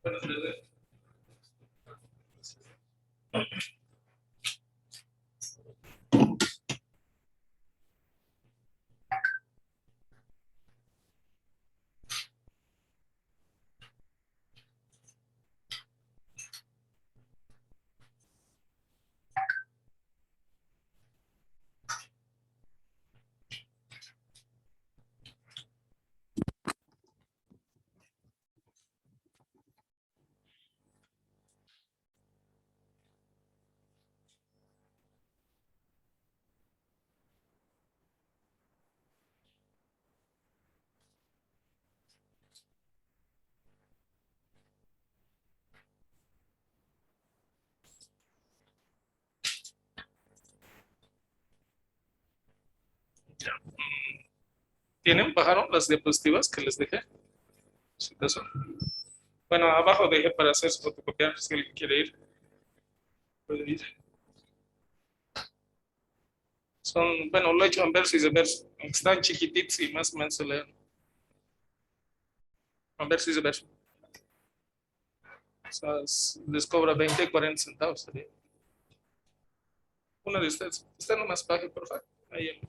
Bueno, ya. ¿Tienen? ¿Bajaron las diapositivas que les dejé? Si acaso. Bueno, abajo dejé para hacer su fotocopiar, si alguien quiere ir, puede ir. Son, bueno, lo he hecho en verso y de verso, aunque están chiquititos y más o menos se leen. En verso y de verso. O sea, les cobra 20 y 40 centavos. ¿Sería? Una de ustedes. Está nomás pague, por favor. Ahí.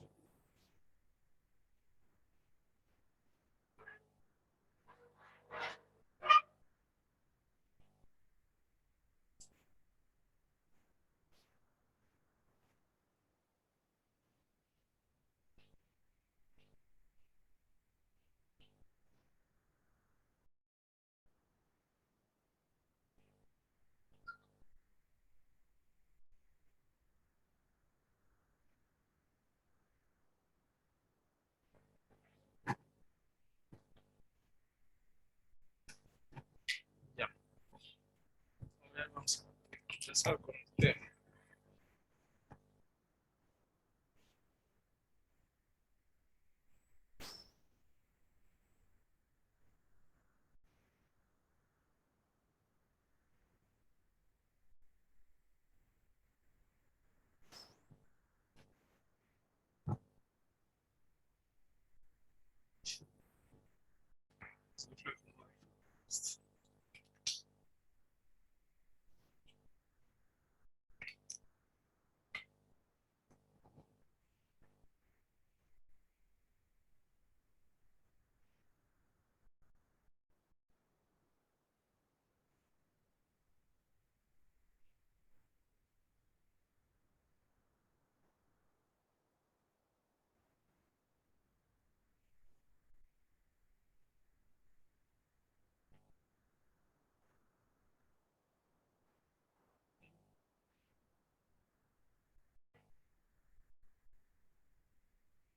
Ya. A ver, vamos a empezar con el tema.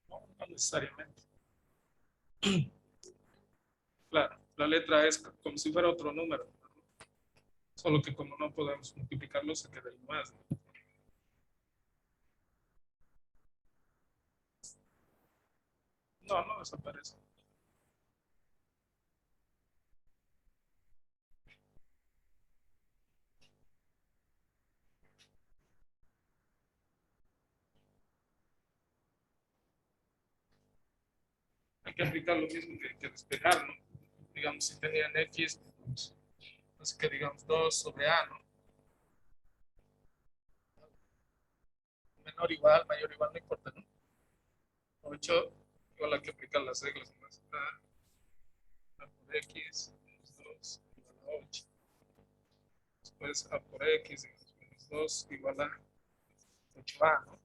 No, no necesariamente. Claro, la letra es como si fuera otro número. Solo que como no podemos multiplicarlo, se queda ahí más. No, no desaparece. Hay que aplicar lo mismo que despejar, ¿no? Digamos, si tenían X, pues, así que digamos 2 sobre A, ¿no? Menor igual, mayor igual, no importa, ¿no? 8 igual hay que aplicar las reglas más. A por X, menos 2 igual a 8. Después A por X, menos 2 igual a 8A, ¿no?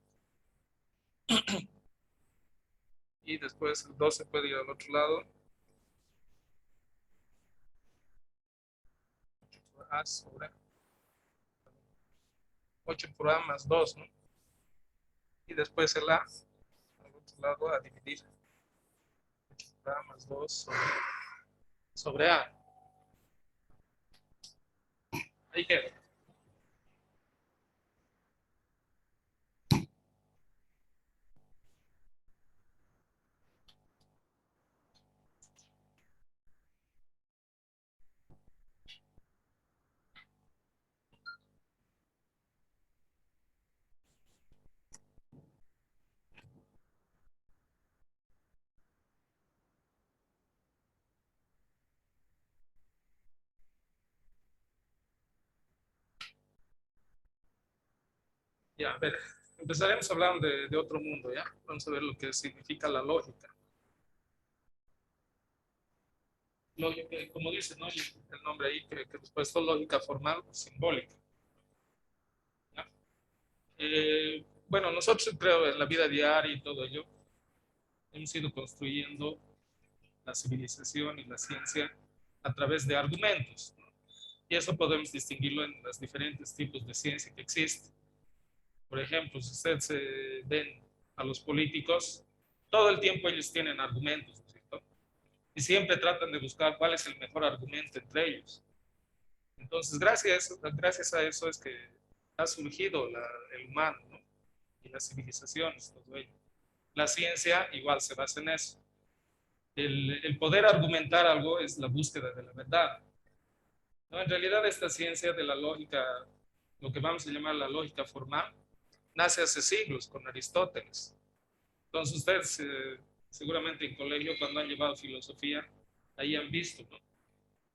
Y después el 2 se puede ir al otro lado. A sobre 8 por A más 2, ¿no? Y después el A al otro lado a dividir. 8 por A más 2 sobre A. Ahí queda. Ya, a ver, empezaremos hablando de otro mundo, ¿ya? Vamos a ver lo que significa la lógica. Lógica, como dice, ¿no? El nombre ahí que después es lógica formal o simbólica, ¿ya? Bueno, nosotros creo en la vida diaria y todo ello, hemos ido construyendo la civilización y la ciencia a través de argumentos, ¿no? Y eso podemos distinguirlo en los diferentes tipos de ciencia que existen. Por ejemplo, si ustedes ven a los políticos, todo el tiempo ellos tienen argumentos, ¿no es cierto? Y siempre tratan de buscar cuál es el mejor argumento entre ellos. Entonces, gracias a eso es que ha surgido el humano, ¿no? Y las civilizaciones, todo ello. La ciencia igual se basa en eso. El poder argumentar algo es la búsqueda de la verdad, ¿no? En realidad esta ciencia de la lógica, lo que vamos a llamar la lógica formal, nace hace siglos con Aristóteles. Entonces ustedes seguramente en colegio cuando han llevado filosofía, ahí han visto, ¿no?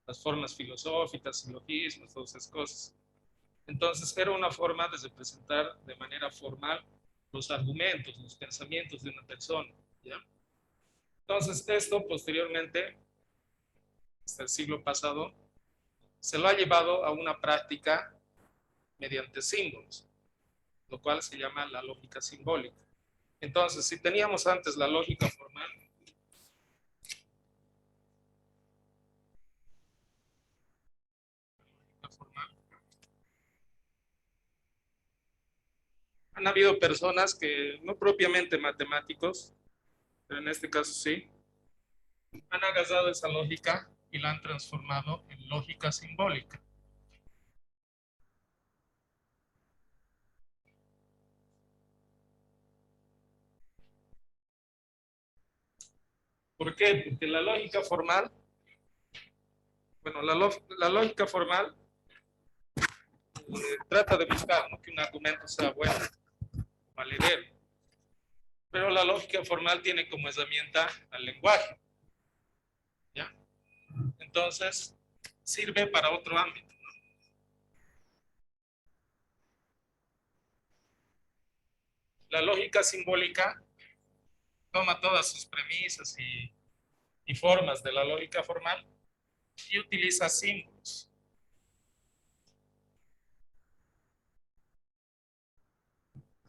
Las formas filosóficas, silogismos, todas esas cosas. Entonces era una forma de representar de manera formal los argumentos, los pensamientos de una persona, ¿ya? Entonces esto posteriormente, hasta el siglo pasado, se lo ha llevado a una práctica mediante símbolos, lo cual se llama la lógica simbólica. Entonces, si teníamos antes la lógica formal, han habido personas que no propiamente matemáticos, pero en este caso sí, han agarrado esa lógica y la han transformado en lógica simbólica. ¿Por qué? Porque la lógica formal, bueno, la lógica formal trata de buscar, ¿no?, que un argumento sea bueno, valedero. Pero la lógica formal tiene como herramienta al lenguaje, ¿ya? Entonces, sirve para otro ámbito. La lógica simbólica toma todas sus premisas y formas de la lógica formal y utiliza símbolos.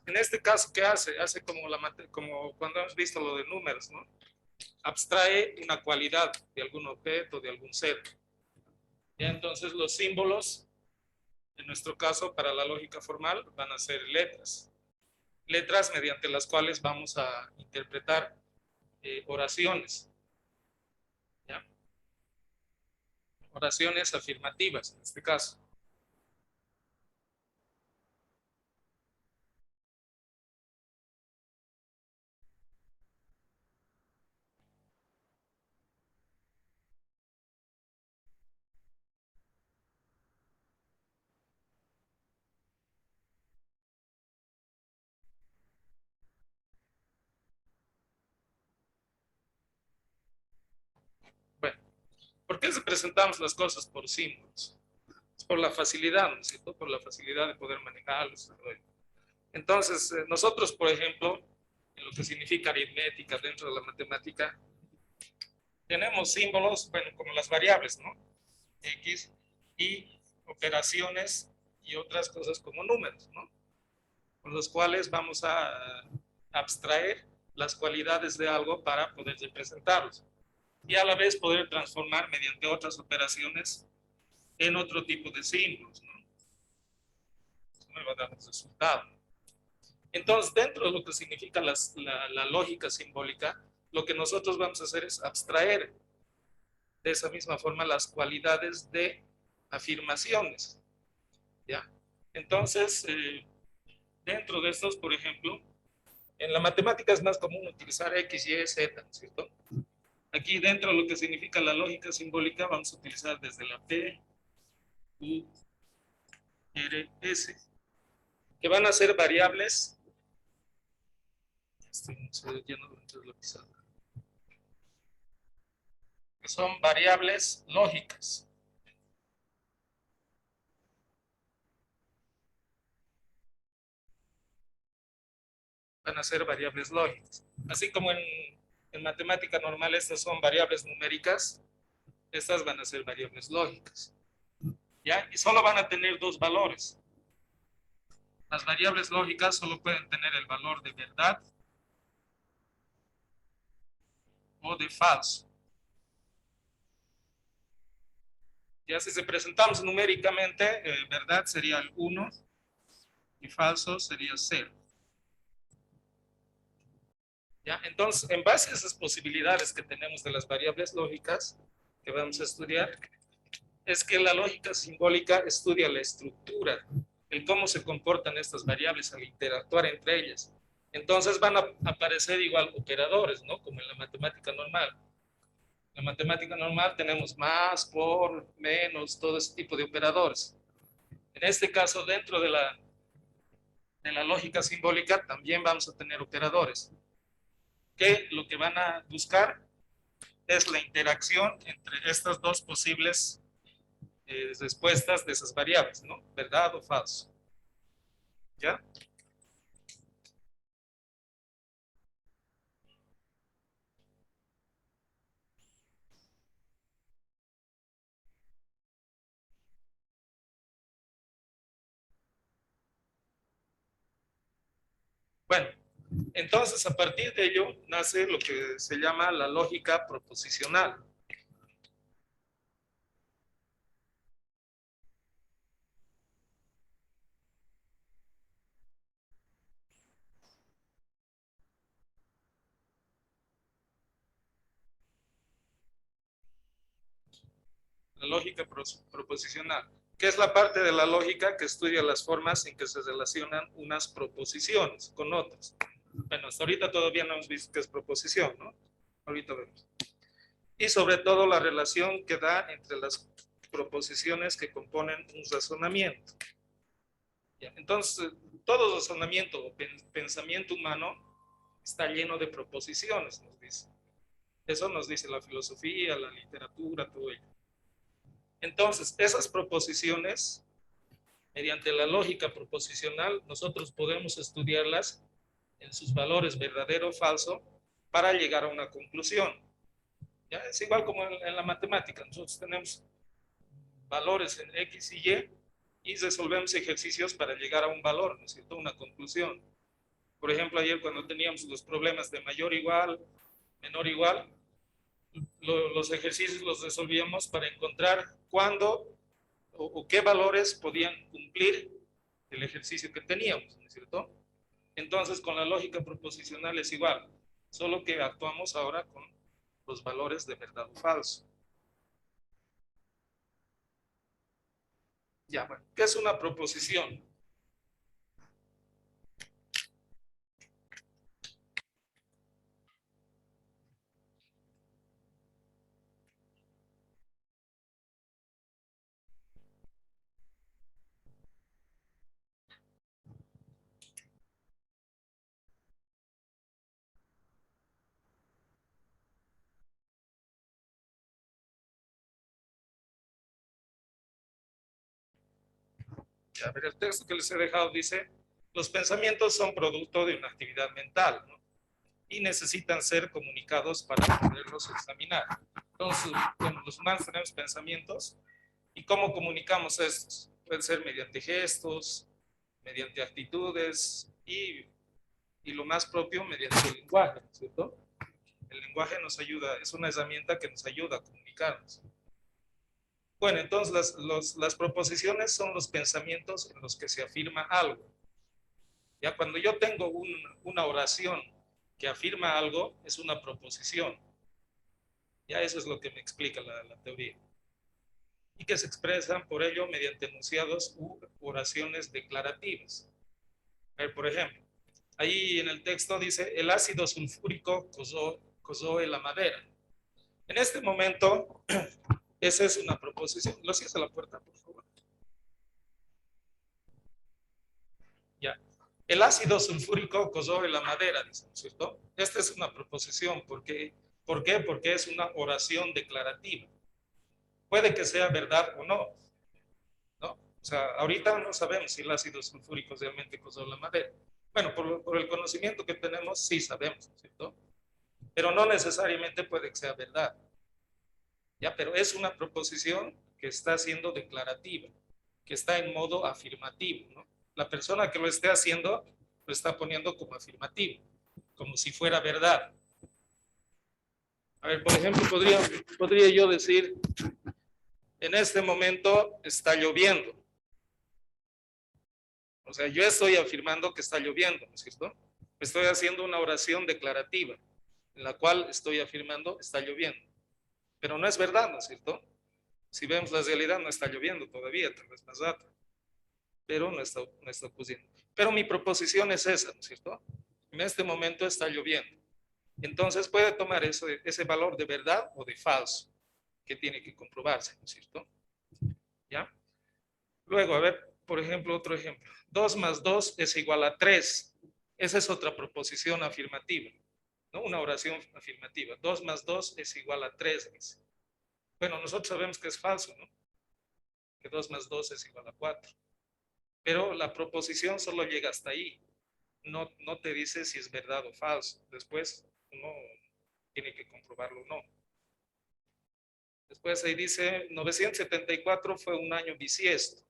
En este caso, ¿qué hace? Hace como cuando hemos visto lo de números, ¿no? Abstrae una cualidad de algún objeto, de algún ser. Y entonces los símbolos, en nuestro caso, para la lógica formal, van a ser letras. Letras mediante las cuales vamos a interpretar oraciones, ¿ya? Oraciones afirmativas, en este caso. Bueno, ¿por qué representamos las cosas por símbolos? Es por la facilidad, ¿no es cierto? Por la facilidad de poder manejarlos. Entonces, nosotros, por ejemplo, en lo que significa aritmética dentro de la matemática, tenemos símbolos, bueno, como las variables, ¿no? X y operaciones y otras cosas como números, ¿no? Con los cuales vamos a abstraer las cualidades de algo para poder representarlos y a la vez poder transformar mediante otras operaciones en otro tipo de símbolos, ¿no? Eso me va a dar un resultado. Entonces, dentro de lo que significa la lógica simbólica, lo que nosotros vamos a hacer es abstraer de esa misma forma las cualidades de afirmaciones, ¿ya? Entonces, dentro de estos, por ejemplo, en la matemática es más común utilizar X, Y, Z, ¿cierto? Aquí dentro de lo que significa la lógica simbólica vamos a utilizar desde la P, U, R, S, que van a ser variables. Estoy lleno de la pizarra. Que son variables lógicas. van a ser variables lógicas. Así como en matemática normal estas son variables numéricas, estas van a ser variables lógicas. ¿Ya? Y solo van a tener dos valores. Las variables lógicas solo pueden tener el valor de verdad o de falso. Ya si se presentamos numéricamente, verdad sería el 1 y falso sería 0. ¿Ya? Entonces, en base a esas posibilidades que tenemos de las variables lógicas que vamos a estudiar, es que la lógica simbólica estudia la estructura, el cómo se comportan estas variables al interactuar entre ellas. Entonces van a aparecer igual operadores, ¿no? Como en la matemática normal. En la matemática normal tenemos más, por, menos, todo ese tipo de operadores. En este caso, dentro de la lógica simbólica, también vamos a tener operadores, que lo que van a buscar es la interacción entre estas dos posibles respuestas de esas variables, ¿no? ¿Verdad o falso? ¿Ya? Bueno, entonces a partir de ello nace lo que se llama la lógica proposicional. La lógica proposicional, que es la parte de la lógica que estudia las formas en que se relacionan unas proposiciones con otras. Bueno, hasta ahorita todavía no hemos visto qué es proposición, ¿no? Ahorita vemos. Y sobre todo la relación que da entre las proposiciones que componen un razonamiento. ¿Ya? Entonces, todo razonamiento o pensamiento humano está lleno de proposiciones, nos dice. Eso nos dice la filosofía, la literatura, todo ello. Entonces, esas proposiciones, mediante la lógica proposicional, nosotros podemos estudiarlas en sus valores verdadero o falso para llegar a una conclusión. ¿Ya? Es igual como en la matemática. Nosotros tenemos valores en X y Y resolvemos ejercicios para llegar a un valor, ¿no es cierto? Una conclusión. Por ejemplo, ayer cuando teníamos los problemas de mayor igual, menor igual, los ejercicios los resolvíamos para encontrar cuándo o qué valores podían cumplir el ejercicio que teníamos, ¿no es cierto? Entonces, con la lógica proposicional es igual, solo que actuamos ahora con los valores de verdad o falso. Ya, bueno, ¿qué es una proposición? Ya, a ver, el texto que les he dejado dice, los pensamientos son producto de una actividad mental, ¿no? Y necesitan ser comunicados para poderlos examinar. Entonces, bueno, los humanos tenemos pensamientos y cómo comunicamos estos. Puede ser mediante gestos, mediante actitudes y lo más propio mediante el lenguaje, ¿cierto? El lenguaje nos ayuda, es una herramienta que nos ayuda a comunicarnos. Bueno, entonces las proposiciones son los pensamientos en los que se afirma algo. Ya cuando yo tengo una oración que afirma algo, es una proposición. Ya eso es lo que me explica la teoría. Y que se expresan por ello mediante enunciados u oraciones declarativas. A ver, por ejemplo, ahí en el texto dice, el ácido sulfúrico cozó la madera. En este momento, esa es una proposición. Lo cierras a la puerta, por favor. Ya. El ácido sulfúrico cozó la madera, dice, ¿cierto? Esta es una proposición. ¿Por qué? Porque es una oración declarativa. Puede que sea verdad o no, ¿no? O sea, ahorita no sabemos si el ácido sulfúrico realmente cozó la madera. Bueno, por el conocimiento que tenemos, sí sabemos, ¿cierto? Pero no necesariamente puede que sea verdad. ¿Ya? Pero es una proposición que está siendo declarativa, que está en modo afirmativo, ¿no? La persona que lo esté haciendo lo está poniendo como afirmativo, como si fuera verdad. A ver, por ejemplo, podría yo decir, en este momento está lloviendo. O sea, yo estoy afirmando que está lloviendo, ¿no es cierto? Estoy haciendo una oración declarativa, en la cual estoy afirmando está lloviendo. Pero no es verdad, ¿no es cierto? Si vemos la realidad, no está lloviendo todavía, tal vez más rato, pero no está ocurriendo. Pero mi proposición es esa, ¿no es cierto? En este momento está lloviendo. Entonces puede tomar ese valor de verdad o de falso, que tiene que comprobarse, ¿no es cierto? ¿Ya? Luego, a ver, por ejemplo, otro ejemplo. 2 más 2 es igual a 3. Esa es otra proposición afirmativa, ¿no? Una oración afirmativa. 2 más 2 es igual a 3. Dice. Bueno, nosotros sabemos que es falso, ¿no? Que 2 más 2 es igual a 4. Pero la proposición solo llega hasta ahí. No te dice si es verdad o falso. Después uno tiene que comprobarlo o no. Después ahí dice, 974 fue un año bisiesto.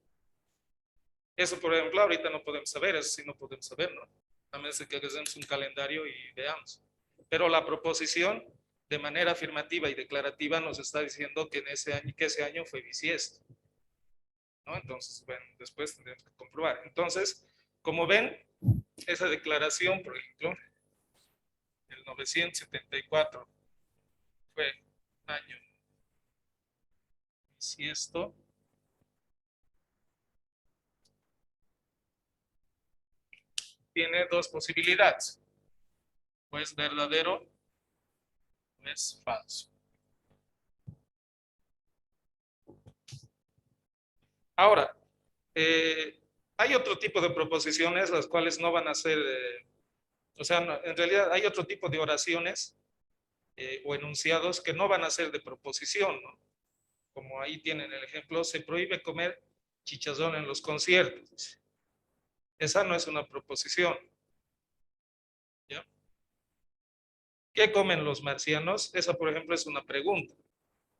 Eso, por ejemplo, ahorita no podemos saber, eso sí no podemos saber, ¿no? A menos que hagamos un calendario y veamos. Pero la proposición, de manera afirmativa y declarativa, nos está diciendo que ese año fue bisiesto, ¿no? Entonces, bueno, después tendremos que comprobar. Entonces, como ven, esa declaración, por ejemplo, el 974 fue año bisiesto, tiene dos posibilidades, o es verdadero o es falso. Ahora, hay otro tipo de proposiciones las cuales no van a ser, o sea, no, en realidad hay otro tipo de oraciones o enunciados que no van a ser de proposición, ¿no? Como ahí tienen el ejemplo, se prohíbe comer chicharrón en los conciertos. Esa no es una proposición, ¿ya? ¿Qué comen los marcianos? Esa, por ejemplo, es una pregunta.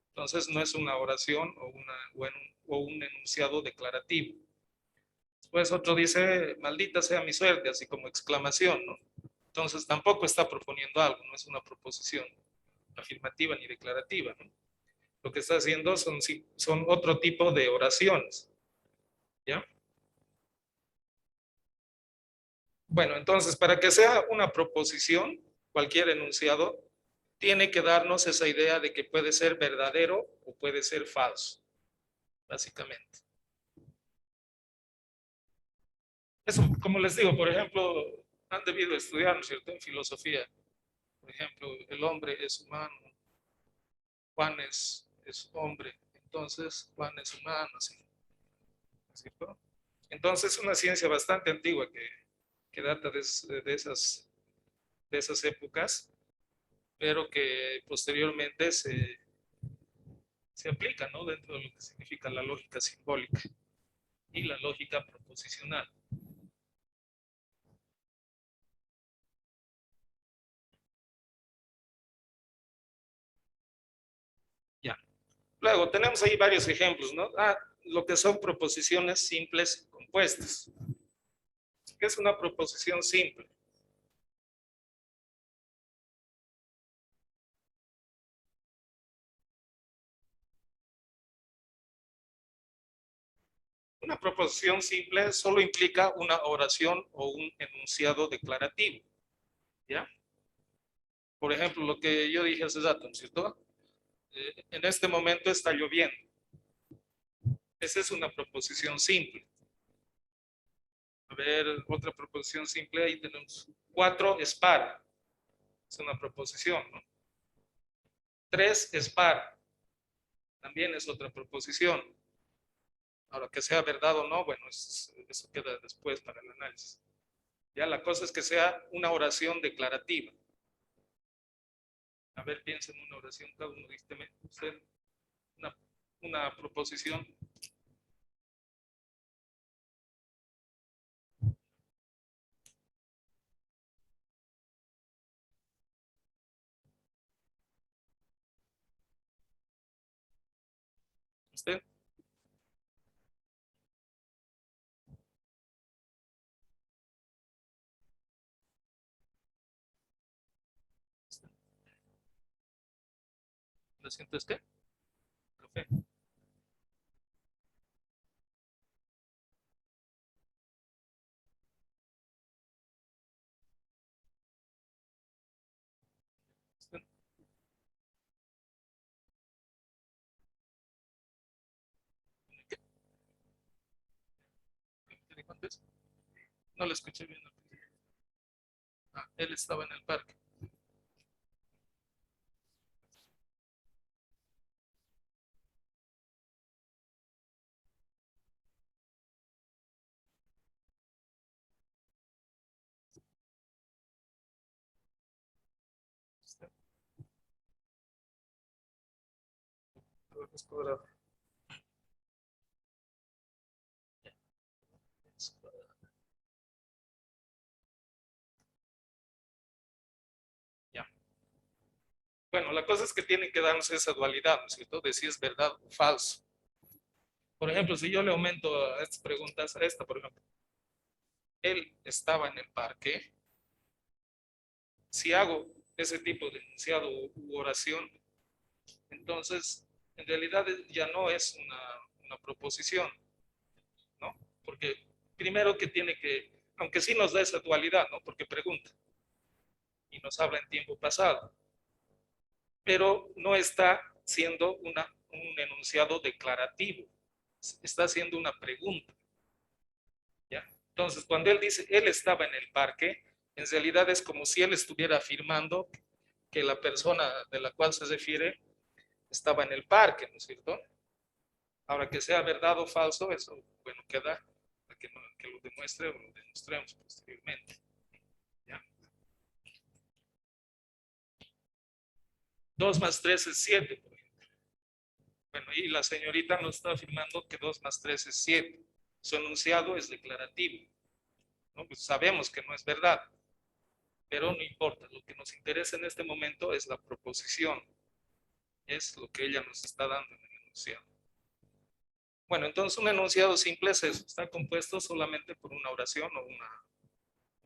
Entonces, no es una oración o un enunciado declarativo. Después otro dice, maldita sea mi suerte, así como exclamación, ¿no? Entonces, tampoco está proponiendo algo, no es una proposición afirmativa ni declarativa, ¿no? Lo que está haciendo son otro tipo de oraciones, ¿ya? Bueno, entonces, para que sea una proposición, cualquier enunciado, tiene que darnos esa idea de que puede ser verdadero o puede ser falso, básicamente. Eso, como les digo, por ejemplo, han debido estudiar, ¿no es cierto?, en filosofía. Por ejemplo, el hombre es humano, Juan es hombre, entonces Juan es humano, ¿sí? ¿No es cierto? Entonces, es una ciencia bastante antigua que data de esas épocas, pero que posteriormente se aplica, ¿no? Dentro de lo que significa la lógica simbólica y la lógica proposicional. Ya. Luego, tenemos ahí varios ejemplos, ¿no? Lo que son proposiciones simples compuestas. ¿Qué es una proposición simple? Una proposición simple solo implica una oración o un enunciado declarativo, ¿ya? Por ejemplo, lo que yo dije hace rato, ¿no es cierto? En este momento está lloviendo. Esa es una proposición simple. A ver, otra proposición simple, ahí tenemos 4 es par. Es una proposición, ¿no? 3 es par. También es otra proposición. Ahora, que sea verdad o no, bueno, eso queda después para el análisis. Ya la cosa es que sea una oración declarativa. A ver, piensen en una oración, cada uno dígame usted una, una proposición. ¿Usted? ¿Lo siente usted? Café. ¿Usted? ¿Qué dijo antes? No lo escuché bien. Ah, él estaba en el parque. ¿Usted? Ya. Bueno, la cosa es que tiene que darnos esa dualidad, ¿no es cierto? De si es verdad o falso. Por ejemplo, si yo le aumento a estas preguntas, a esta, por ejemplo, él estaba en el parque. Si hago ese tipo de enunciado u oración, entonces en realidad ya no es una proposición, ¿no? Porque primero que tiene que, aunque sí nos da esa dualidad, ¿no? Porque pregunta y nos habla en tiempo pasado, pero no está siendo un enunciado declarativo, está haciendo una pregunta, ¿ya? Entonces, cuando él dice, él estaba en el parque, en realidad es como si él estuviera afirmando que la persona de la cual se refiere estaba en el parque, ¿no es cierto? Ahora que sea verdad o falso, eso, bueno, queda a que lo demuestre o lo demostremos posteriormente. ¿Ya? 2 más 3 es 7, por ejemplo. Bueno, y la señorita nos está afirmando que 2 más 3 es 7. Su enunciado es declarativo, ¿no? Pues sabemos que no es verdad, pero no importa. Lo que nos interesa en este momento es la proposición, es lo que ella nos está dando en el enunciado. Bueno, entonces un enunciado simple es eso, está compuesto solamente por una oración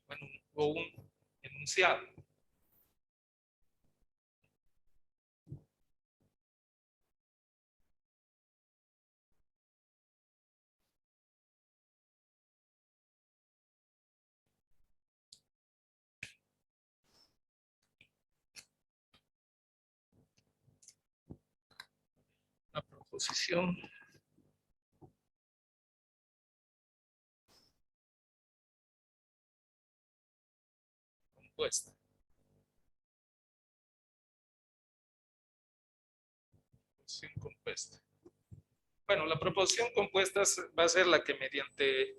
bueno, o un enunciado. Una proposición compuesta. Proposición compuesta. Bueno, la proposición compuesta va a ser la que mediante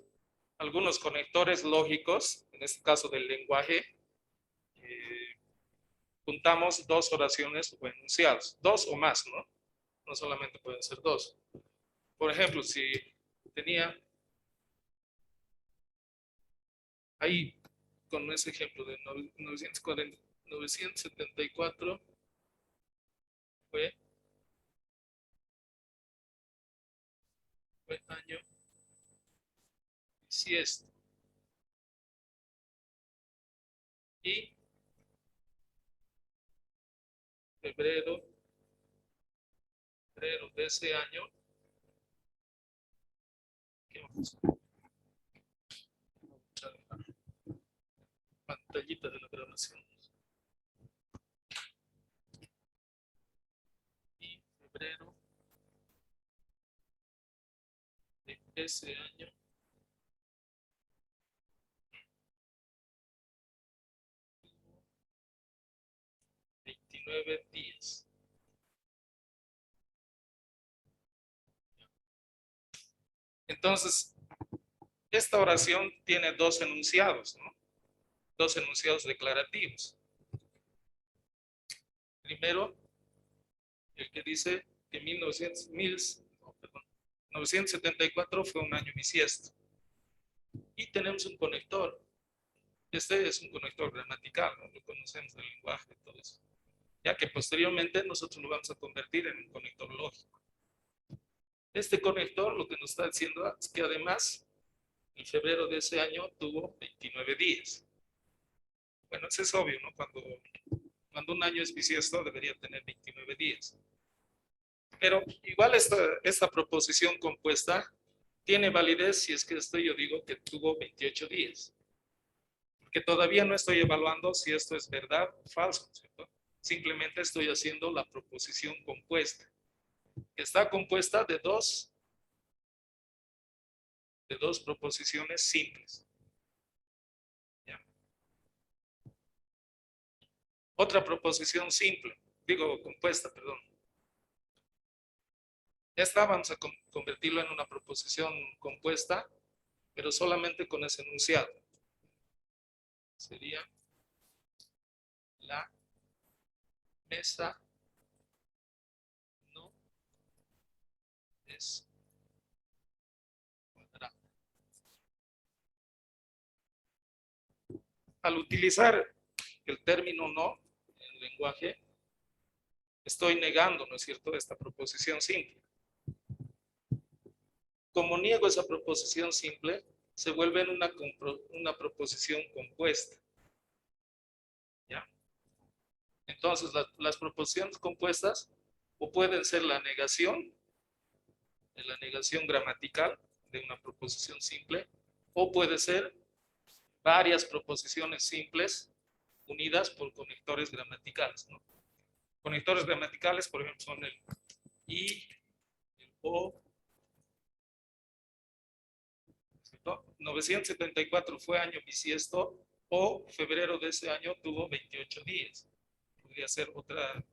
algunos conectores lógicos, en este caso del lenguaje, eh, juntamos dos oraciones o enunciados, dos o más, ¿no? No solamente pueden ser dos. Por ejemplo, si tenía ahí, con ese ejemplo de 974 fue, fue año bisiesto. Y febrero, febrero de ese año, ¿qué vamos a la pantallita de la grabación? Y febrero de ese año, 29 días. Entonces, esta oración tiene dos enunciados, ¿no? Dos enunciados declarativos. Primero, el que dice que 974 fue un año bisiesto. Y tenemos un conector. Este es un conector gramatical, ¿no? Lo conocemos del lenguaje y todo eso. Ya que posteriormente nosotros lo vamos a convertir en un conector lógico. Este conector lo que nos está diciendo es que además en febrero de ese año tuvo 29 días. Bueno, eso es obvio, ¿no? Cuando un año es bisiesto debería tener 29 días. Pero igual esta proposición compuesta tiene validez si es que yo digo que tuvo 28 días. Porque todavía no estoy evaluando si esto es verdad o falso, ¿cierto? Simplemente estoy haciendo la proposición compuesta. Está compuesta de dos proposiciones simples. ¿Ya? Otra proposición simple, digo compuesta, perdón. Esta vamos a convertirlo en una proposición compuesta, pero solamente con ese enunciado. Sería la mesa no es cuadrada. Al utilizar el término no en el lenguaje, estoy negando, ¿no es cierto?, esta proposición simple. Como niego esa proposición simple, se vuelve en una proposición compuesta. ¿Ya? Entonces, las proposiciones compuestas o pueden ser la negación gramatical de una proposición simple, o puede ser varias proposiciones simples unidas por conectores gramaticales, ¿no? Conectores gramaticales, por ejemplo, son el y, el o. 974 fue año bisiesto, o febrero de ese año tuvo 28 días. Podría ser otra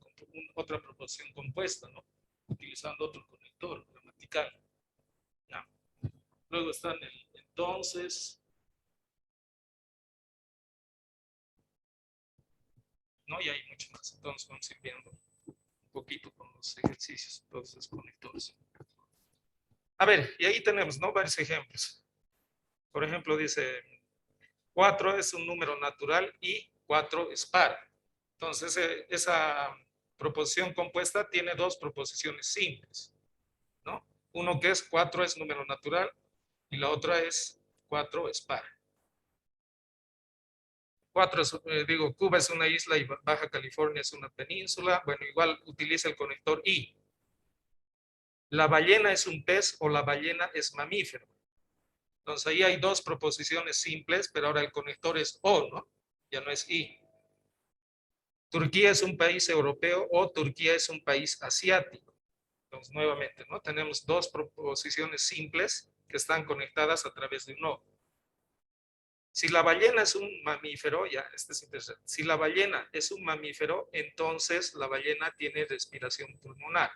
proposición compuesta, ¿no? Utilizando otro conector gramatical. ¿Ya? Luego están el entonces, ¿no? Y hay mucho más. Entonces vamos a ir viendo un poquito con los ejercicios, todos los conectores. A ver, y ahí tenemos, ¿no?, varios ejemplos. Por ejemplo, dice 4 es un número natural y 4 es par. Entonces, esa proposición compuesta tiene dos proposiciones simples, ¿no? Uno que es 4 es número natural y la otra es 4 es par. 4 es, Cuba es una isla y Baja California es una península. Bueno, igual utiliza el conector y. La ballena es un pez o la ballena es mamífero. Entonces ahí hay dos proposiciones simples, pero ahora el conector es o, ¿no? Ya no es y. Turquía es un país europeo o Turquía es un país asiático. Entonces, nuevamente, ¿no? Tenemos dos proposiciones simples que están conectadas a través de un o. Si la ballena es un mamífero, ya, este es interesante. Si la ballena es un mamífero, entonces la ballena tiene respiración pulmonar.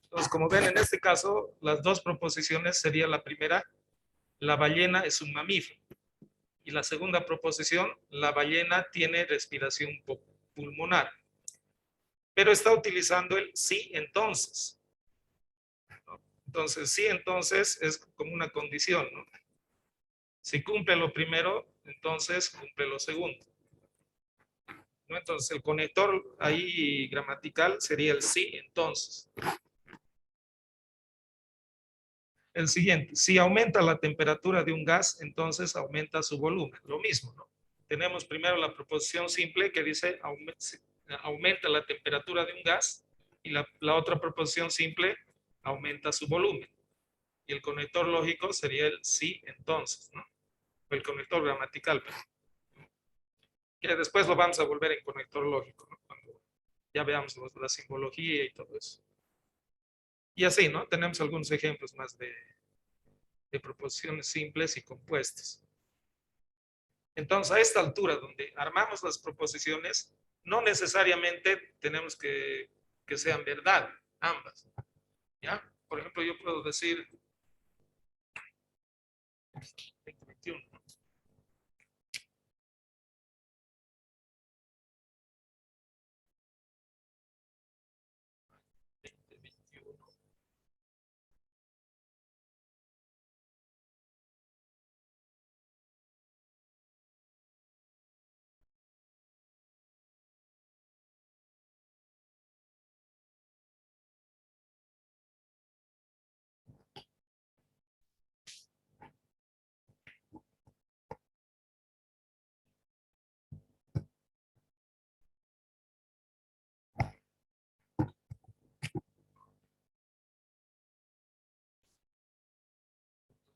Entonces, como ven, en este caso, las dos proposiciones sería la primera, la ballena es un mamífero. Y la segunda proposición, la ballena tiene respiración pulmonar. Pero está utilizando el sí, entonces. ¿No? Entonces, sí, entonces es como una condición, ¿no? Si cumple lo primero, entonces cumple lo segundo, ¿no? Entonces, el conector ahí gramatical sería el sí, entonces. El siguiente, si aumenta la temperatura de un gas, entonces aumenta su volumen. Lo mismo, ¿no? Tenemos primero la proposición simple que dice aumenta la temperatura de un gas, y la otra proposición simple aumenta su volumen. Y el conector lógico sería el sí, entonces, ¿no? O el conector gramatical, pero que después lo vamos a volver en conector lógico, ¿no? Cuando ya veamos la simbología y todo eso. Y así, ¿no? Tenemos algunos ejemplos más de proposiciones simples y compuestas. Entonces, a esta altura, donde armamos las proposiciones, no necesariamente tenemos que sean verdad, ambas. ¿Ya? Por ejemplo, yo puedo decir 2021. 2021.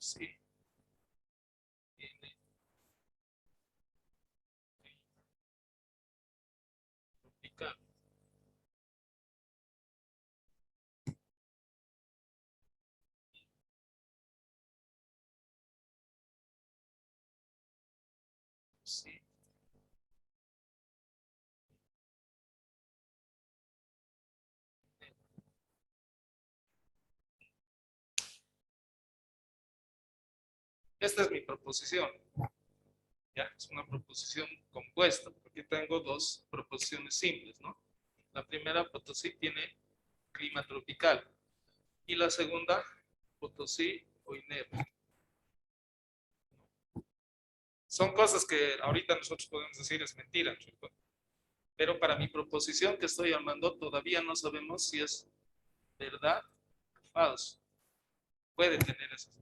Sí. N tropical. Sí. Esta es mi proposición. Ya, es una proposición compuesta, porque tengo dos proposiciones simples, ¿no? La primera, Potosí tiene clima tropical. Y la segunda, Potosí o INEP. Son cosas que ahorita nosotros podemos decir es mentira, ¿cierto? Pero para mi proposición que estoy armando todavía no sabemos si es verdad o falso. Puede tener esas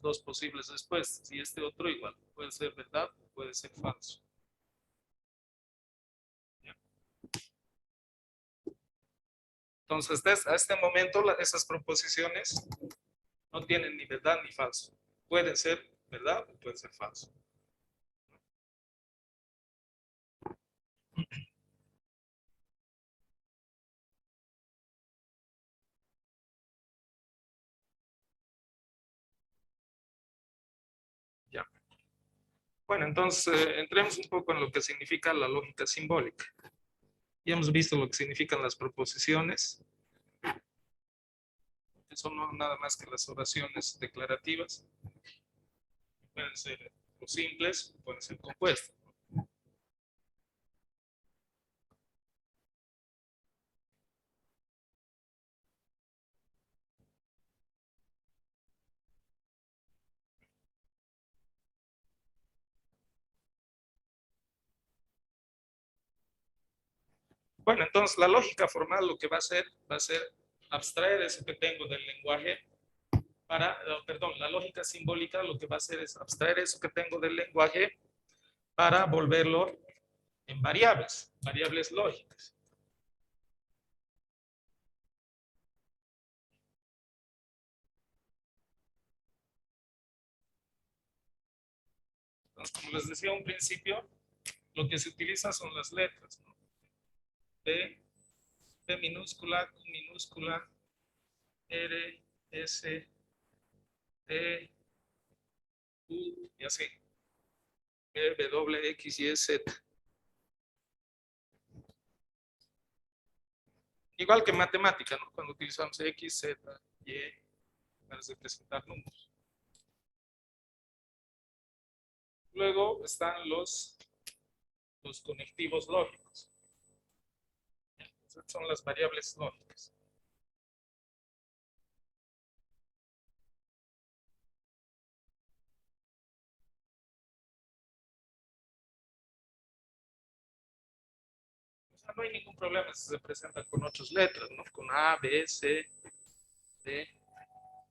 dos posibles respuestas. Y este otro igual, puede ser verdad o puede ser falso. ¿Ya? Entonces, a este momento, esas proposiciones no tienen ni verdad ni falso. Pueden ser verdad o pueden ser falso. Ya. Bueno, entonces entremos un poco en lo que significa la lógica simbólica. Ya hemos visto lo que significan las proposiciones, que son no nada más que las oraciones declarativas. Pueden ser o simples, pueden ser compuestas. Bueno, entonces la lógica formal lo que va a ser abstraer eso que tengo del lenguaje para, perdón, la lógica simbólica lo que va a hacer es abstraer eso que tengo del lenguaje para volverlo en variables, variables lógicas. Entonces, como les decía a un principio, lo que se utiliza son las letras, ¿no? P, P minúscula, Q minúscula, R, S, T, U, y así. W, X, Y, Z. Igual que en matemática, ¿no? Cuando utilizamos X, Z, Y para representar números. Luego están los conectivos lógicos. Son las variables lógicas. O sea, no hay ningún problema si se presentan con otras letras, ¿no? Con A, B, C, D.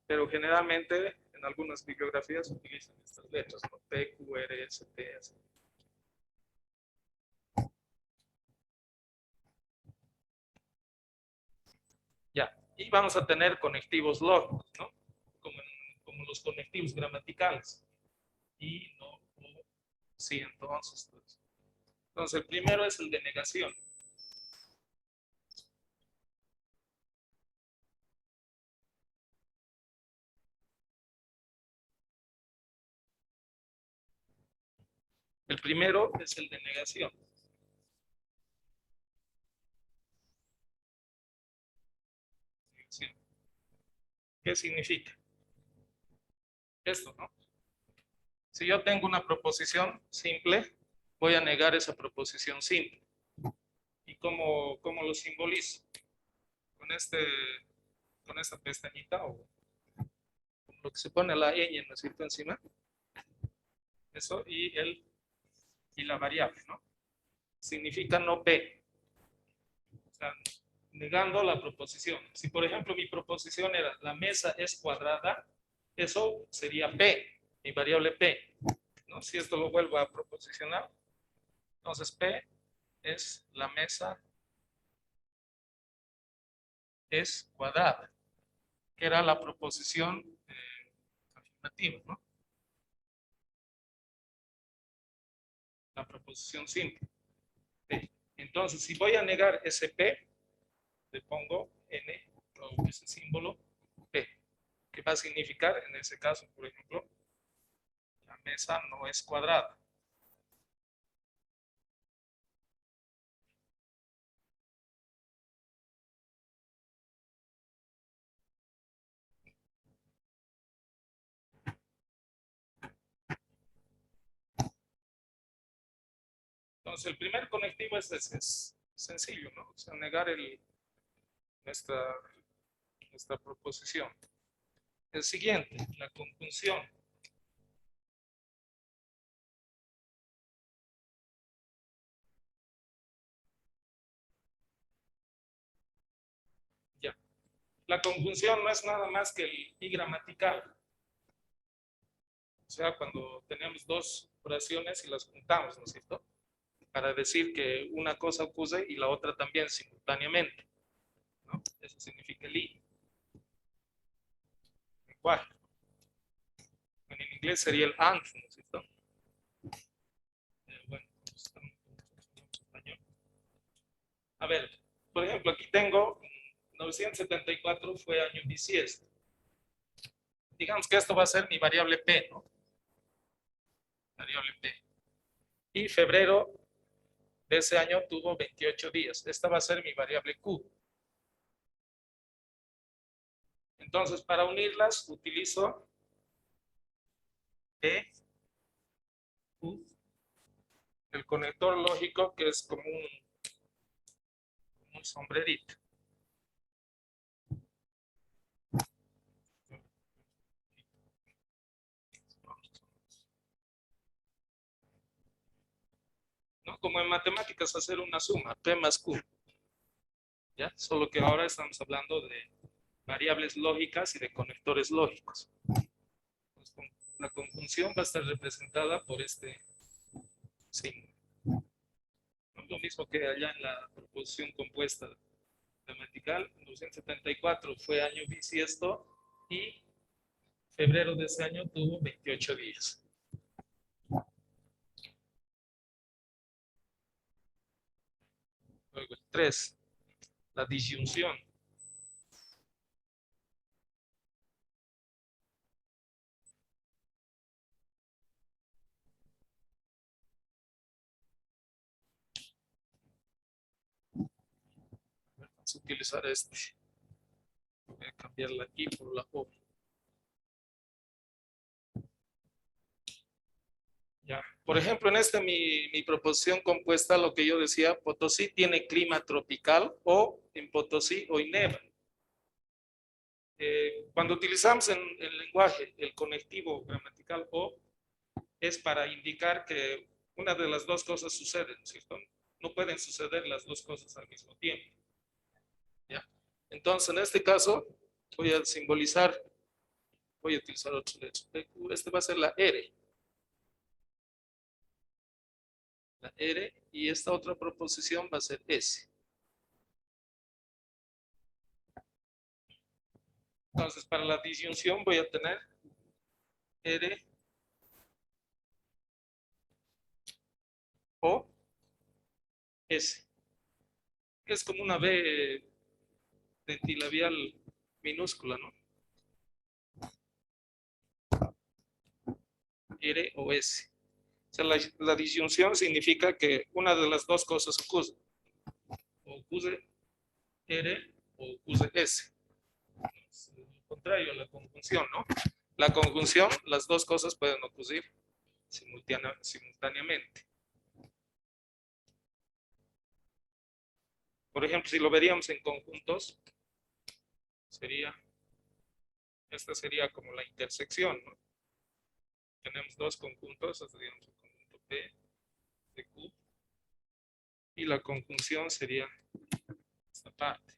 Pero generalmente en algunas bibliografías utilizan estas letras, ¿no? P, Q, R, S, T, así. Ya. Y vamos a tener conectivos lógicos, ¿no? Como los conectivos gramaticales. Y, no, o, sí, entonces. Entonces, el primero es el de negación. El primero es el de negación. ¿Qué significa? Esto, ¿no? Si yo tengo una proposición simple, voy a negar esa proposición simple. ¿Y cómo lo simbolizo? Con, con esta pestañita o con lo que se pone la ñ, ¿no es cierto? Encima. Eso y la variable, ¿no? Significa no P. O sea, negando la proposición. Si, por ejemplo, mi proposición era la mesa es cuadrada, eso sería P, mi variable P. ¿No? Si esto lo vuelvo a proposicionar, entonces P es la mesa es cuadrada, que era la proposición alternativa, ¿no? La proposición simple. P. Entonces, si voy a negar ese P, le pongo N o ese símbolo P, que va a significar, en ese caso, por ejemplo, la mesa no es cuadrada. Entonces, el primer conectivo es sencillo, ¿no? O sea, negar nuestra, nuestra proposición. El siguiente, la conjunción. Ya. La conjunción no es nada más que el i gramatical. O sea, cuando tenemos dos oraciones y las juntamos, ¿no es cierto? Para decir que una cosa ocurre y la otra también simultáneamente, ¿no? Eso significa el i. Lenguaje. En inglés sería el and, ¿no es cierto? Bueno, estamos en español. A ver, por ejemplo, aquí tengo 974 fue año bisiesto. Digamos que esto va a ser mi variable P, ¿no? Variable P. Y febrero de ese año tuvo 28 días. Esta va a ser mi variable Q. Entonces, para unirlas, utilizo P, Q, el conector lógico, que es como un sombrerito. ¿No? Como en matemáticas, hacer una suma, P más Q. ¿Ya? Solo que ahora estamos hablando de variables lógicas y de conectores lógicos. Entonces, la conjunción va a estar representada por este signo. No es lo mismo que allá en la proposición compuesta gramatical. 274 fue año bisiesto y febrero de ese año tuvo 28 días. Luego el 3, la disyunción. Vamos a utilizar este. Voy a cambiar la I por la O. Ya. Por ejemplo, en esta mi proposición compuesta, lo que yo decía, Potosí tiene clima tropical o en Potosí hoy neva. Cuando utilizamos en el lenguaje el conectivo gramatical o, es para indicar que una de las dos cosas sucede, ¿no es cierto? No pueden suceder las dos cosas al mismo tiempo. ¿Ya? Entonces, en este caso, voy a simbolizar, voy a utilizar otro letra. Este va a ser la R. La R y esta otra proposición va a ser S. Entonces, para la disyunción voy a tener R o S. Es como una B dentilabial minúscula, ¿no? R o S. O sea, la disyunción significa que una de las dos cosas ocurre. O ocurre R o ocurre S. Es lo contrario a la conjunción, ¿no? La conjunción, las dos cosas pueden ocurrir simultáneamente. Por ejemplo, si lo veríamos en conjuntos, esta sería como la intersección, ¿no? Tenemos dos conjuntos, digamos el conjunto P de Q, y la conjunción sería esta parte.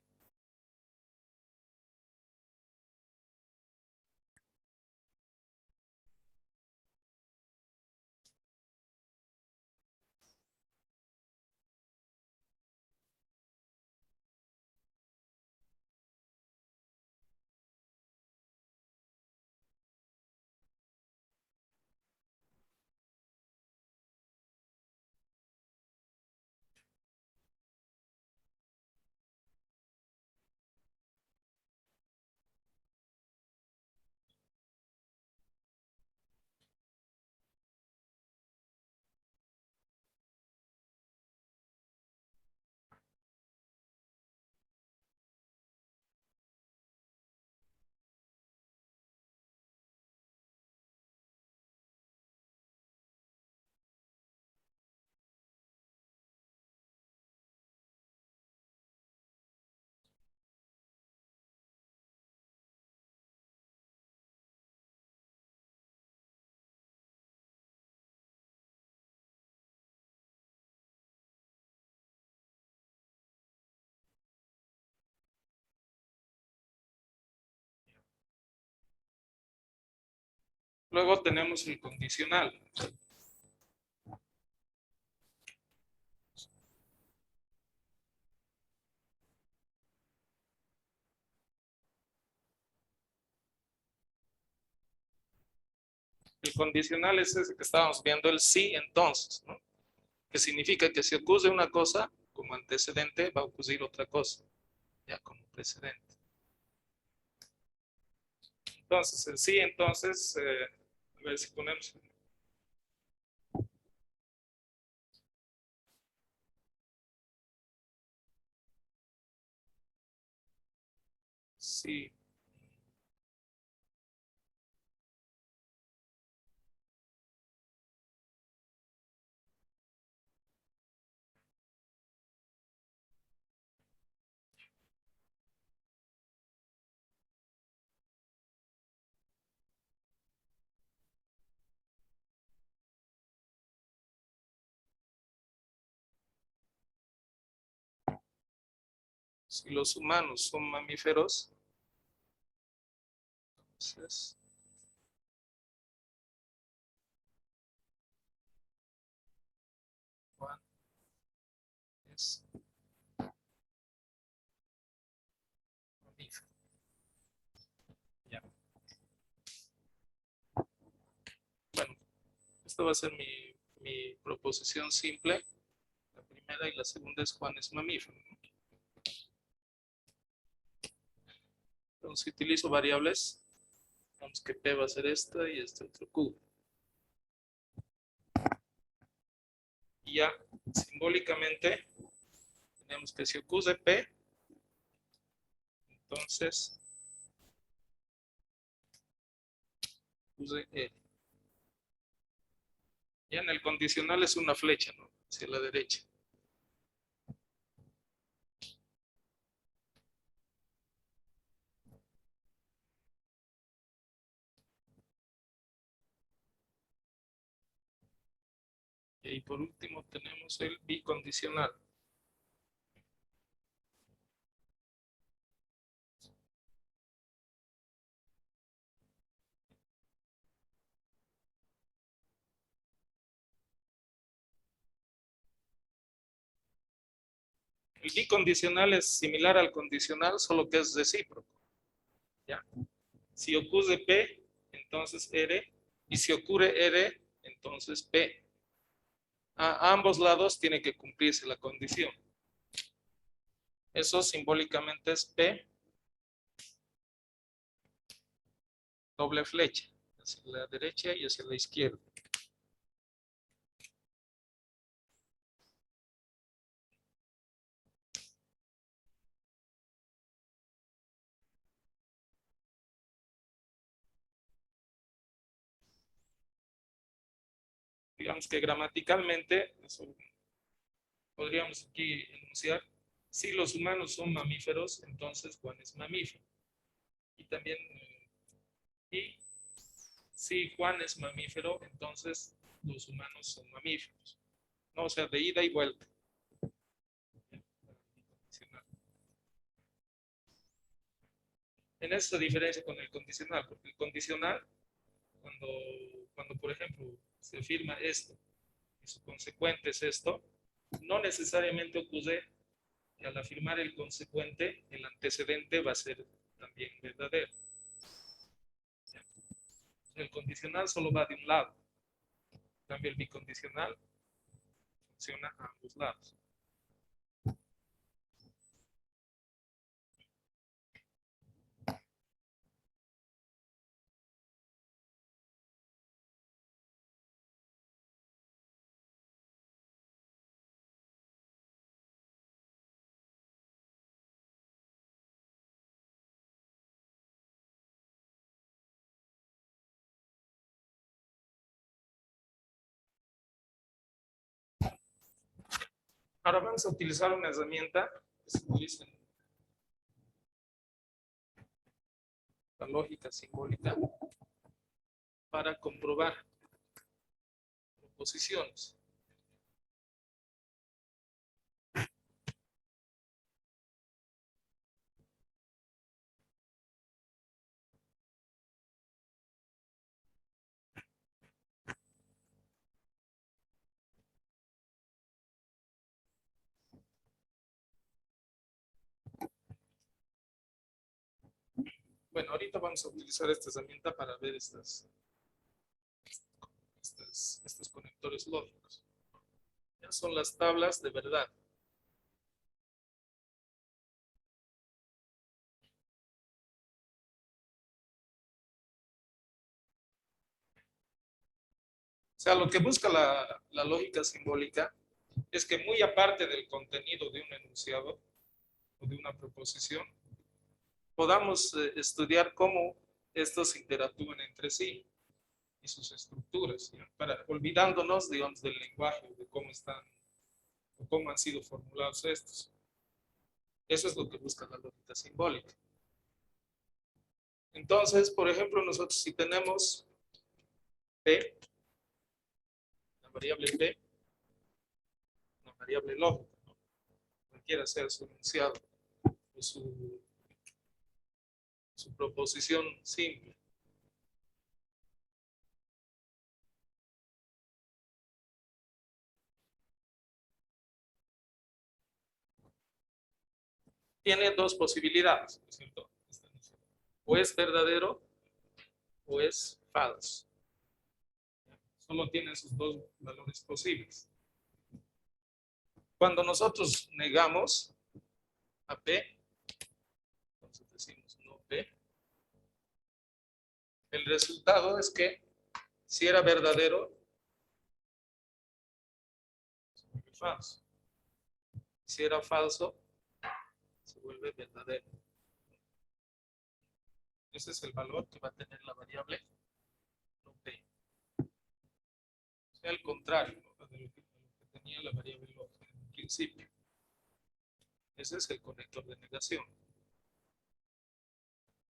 Luego tenemos el condicional. El condicional es ese que estábamos viendo, el sí entonces, ¿no? Que significa que si ocurre una cosa como antecedente, va a ocurrir otra cosa, ya como precedente. Entonces, el sí entonces, a ver si ponemos sí. Si los humanos son mamíferos, entonces Juan es mamífero. Ya. Bueno, esta va a ser mi proposición simple. La primera y la segunda es Juan es mamífero, ¿no? Entonces, si utilizo variables, vamos que P va a ser esta y este otro Q. Y ya simbólicamente tenemos que si ocurre P, entonces ocurre E. Ya en el condicional es una flecha, ¿no? Hacia la derecha. Y por último tenemos el bicondicional. El bicondicional es similar al condicional, solo que es recíproco. ¿Ya? Si ocurre P, entonces R, y si ocurre R, entonces P. A ambos lados tiene que cumplirse la condición. Eso simbólicamente es P, doble flecha, hacia la derecha y hacia la izquierda. Digamos que gramaticalmente, eso podríamos aquí enunciar, si los humanos son mamíferos, entonces Juan es mamífero. Y también, y si Juan es mamífero, entonces los humanos son mamíferos. No, o sea, de ida y vuelta. En esa diferencia con el condicional, porque el condicional, cuando, cuando por ejemplo se firma esto y su consecuente es esto, no necesariamente ocurre que al afirmar el consecuente, el antecedente va a ser también verdadero. El condicional solo va de un lado. En cambio, el bicondicional funciona a ambos lados. Ahora vamos a utilizar una herramienta que se utiliza en la lógica simbólica para comprobar proposiciones. Bueno, ahorita vamos a utilizar esta herramienta para ver estos conectores lógicos. Ya son las tablas de verdad. O sea, lo que busca la lógica simbólica es que muy aparte del contenido de un enunciado o de una proposición, podamos estudiar cómo estos interactúan entre sí y sus estructuras, ¿ya? Olvidándonos, digamos, del lenguaje, de cómo están o cómo han sido formulados estos. Eso es lo que busca la lógica simbólica. Entonces, por ejemplo, nosotros si tenemos P, la variable P, una variable lógica, ¿no? Cualquiera sea su enunciado o su proposición simple. Tiene dos posibilidades, ¿no es cierto? O es verdadero o es falso. Solo tiene esos dos valores posibles. Cuando nosotros negamos a P, entonces decimos no P, el resultado es que si era verdadero, se vuelve falso. Si era falso, se vuelve verdadero. Ese es el valor que va a tener la variable no P. O sea, al contrario, ¿no? de lo que tenía la variable lógica en un principio. Ese es el conector de negación.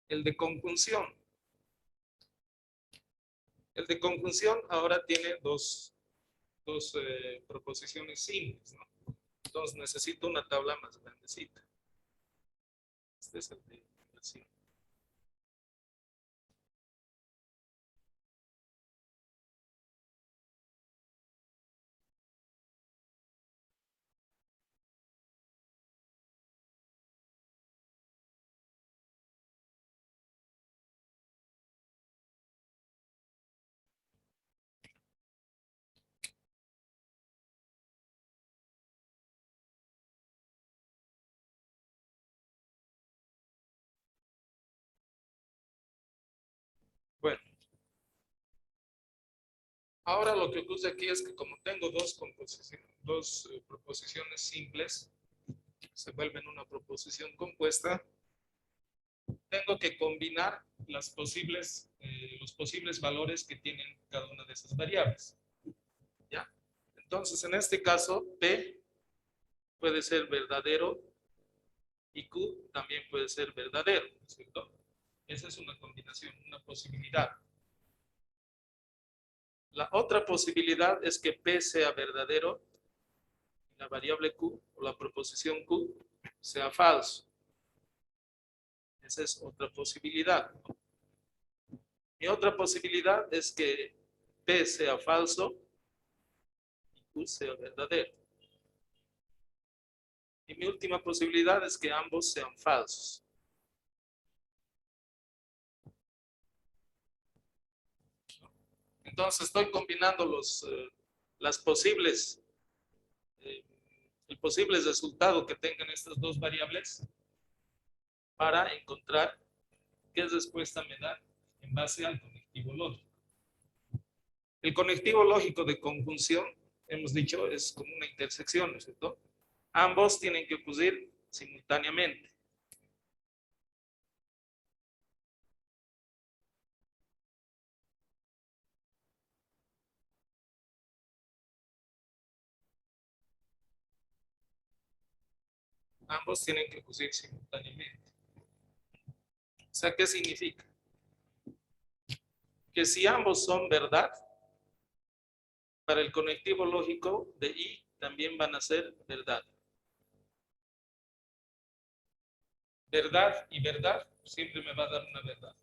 El de conjunción. El de conjunción ahora tiene dos proposiciones simples, ¿no? Entonces necesito una tabla más grandecita. Este es el de negación. Bueno, ahora lo que ocurre aquí es que como tengo dos proposiciones simples, se vuelven una proposición compuesta, tengo que combinar los posibles valores que tienen cada una de esas variables. ¿Ya? Entonces, en este caso, P puede ser verdadero y Q también puede ser verdadero, ¿no es cierto? Esa es una combinación, una posibilidad. La otra posibilidad es que P sea verdadero y la variable Q o la proposición Q sea falso. Esa es otra posibilidad. Y otra posibilidad es que P sea falso y Q sea verdadero. Y mi última posibilidad es que ambos sean falsos. Entonces estoy combinando las posibles, eh, el posible resultado que tengan estas dos variables para encontrar qué respuesta me da en base al conectivo lógico. El conectivo lógico de conjunción, hemos dicho, es como una intersección, ¿no es cierto? Ambos tienen que ocurrir simultáneamente. Ambos tienen que ocurrir simultáneamente. O sea, ¿qué significa? Que si ambos son verdad, para el conectivo lógico de I también van a ser verdad. Verdad y verdad siempre me va a dar una verdad.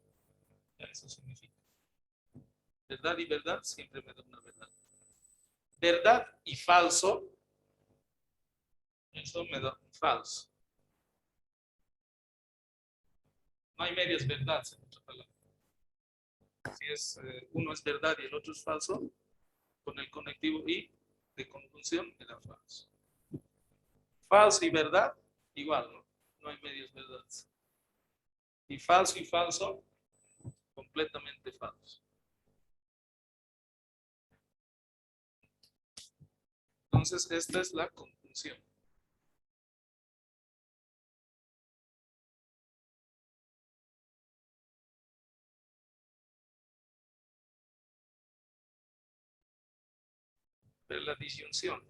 Eso significa. Verdad y verdad siempre me da una verdad. Verdad y falso, eso me da un falso. No hay medias verdades en otra palabra. Si es, uno es verdad y el otro es falso, con el conectivo y de conjunción era falso. Falso y verdad, igual, ¿no? No hay medias verdades. Y falso, completamente falso. Entonces, esta es la conjunción. Pero la disyunción.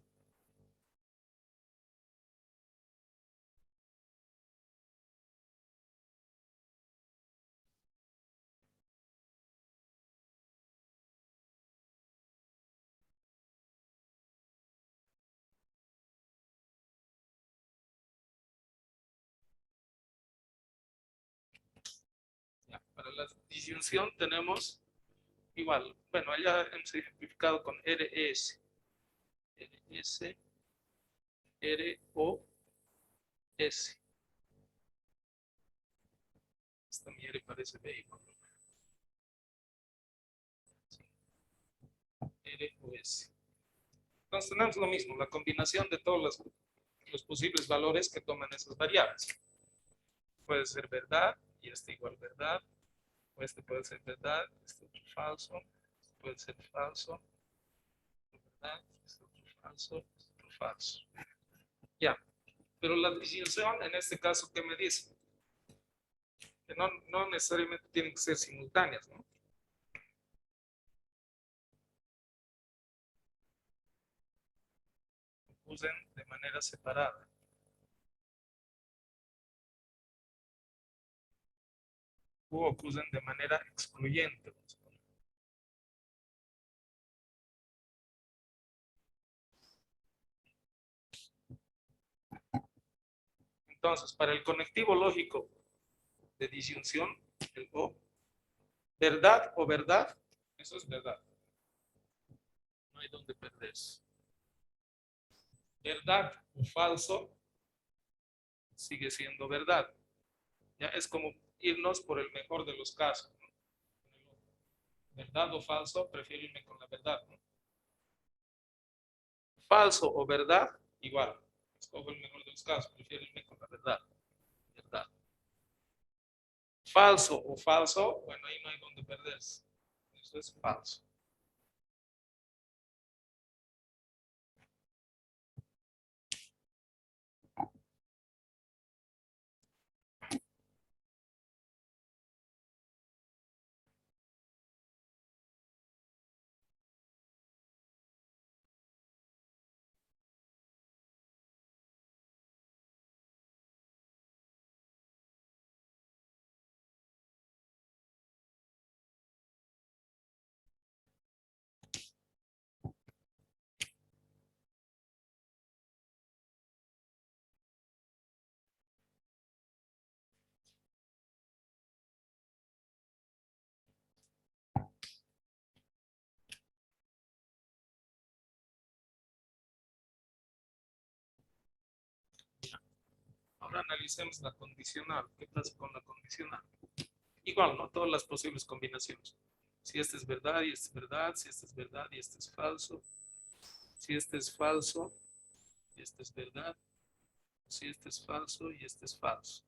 Ya, para la disyunción tenemos igual. Bueno, ya hemos ejemplificado con RS. RS, ROS. Esta mi R parece B igual. ROS. Entonces tenemos lo mismo, la combinación de todos los posibles valores que toman esas variables. Puede ser verdad y este igual verdad, o este puede ser verdad, este otro falso, este puede ser falso, verdad, este otro falso, este otro falso. Ya, pero la disyunción en este caso, ¿qué me dice? Que no necesariamente tienen que ser simultáneas, ¿no? Usen de manera separada. O acusen de manera excluyente. Entonces, para el conectivo lógico de disyunción, el O, verdad o verdad, eso es verdad. No hay donde perderse. Verdad o falso sigue siendo verdad. Ya es como irnos por el mejor de los casos, ¿no? Verdad o falso, prefiero irme con la verdad, ¿no? Falso o verdad, igual. Escojo el mejor de los casos, prefiero irme con la verdad. Verdad. Falso o falso, bueno, ahí no hay donde perderse. Eso es falso. Ahora analicemos la condicional. ¿Qué pasa con la condicional? Igual, ¿no? Todas las posibles combinaciones. Si este es verdad y este es verdad, si este es verdad y este es falso, si este es falso y este es verdad, si este es falso y este es falso.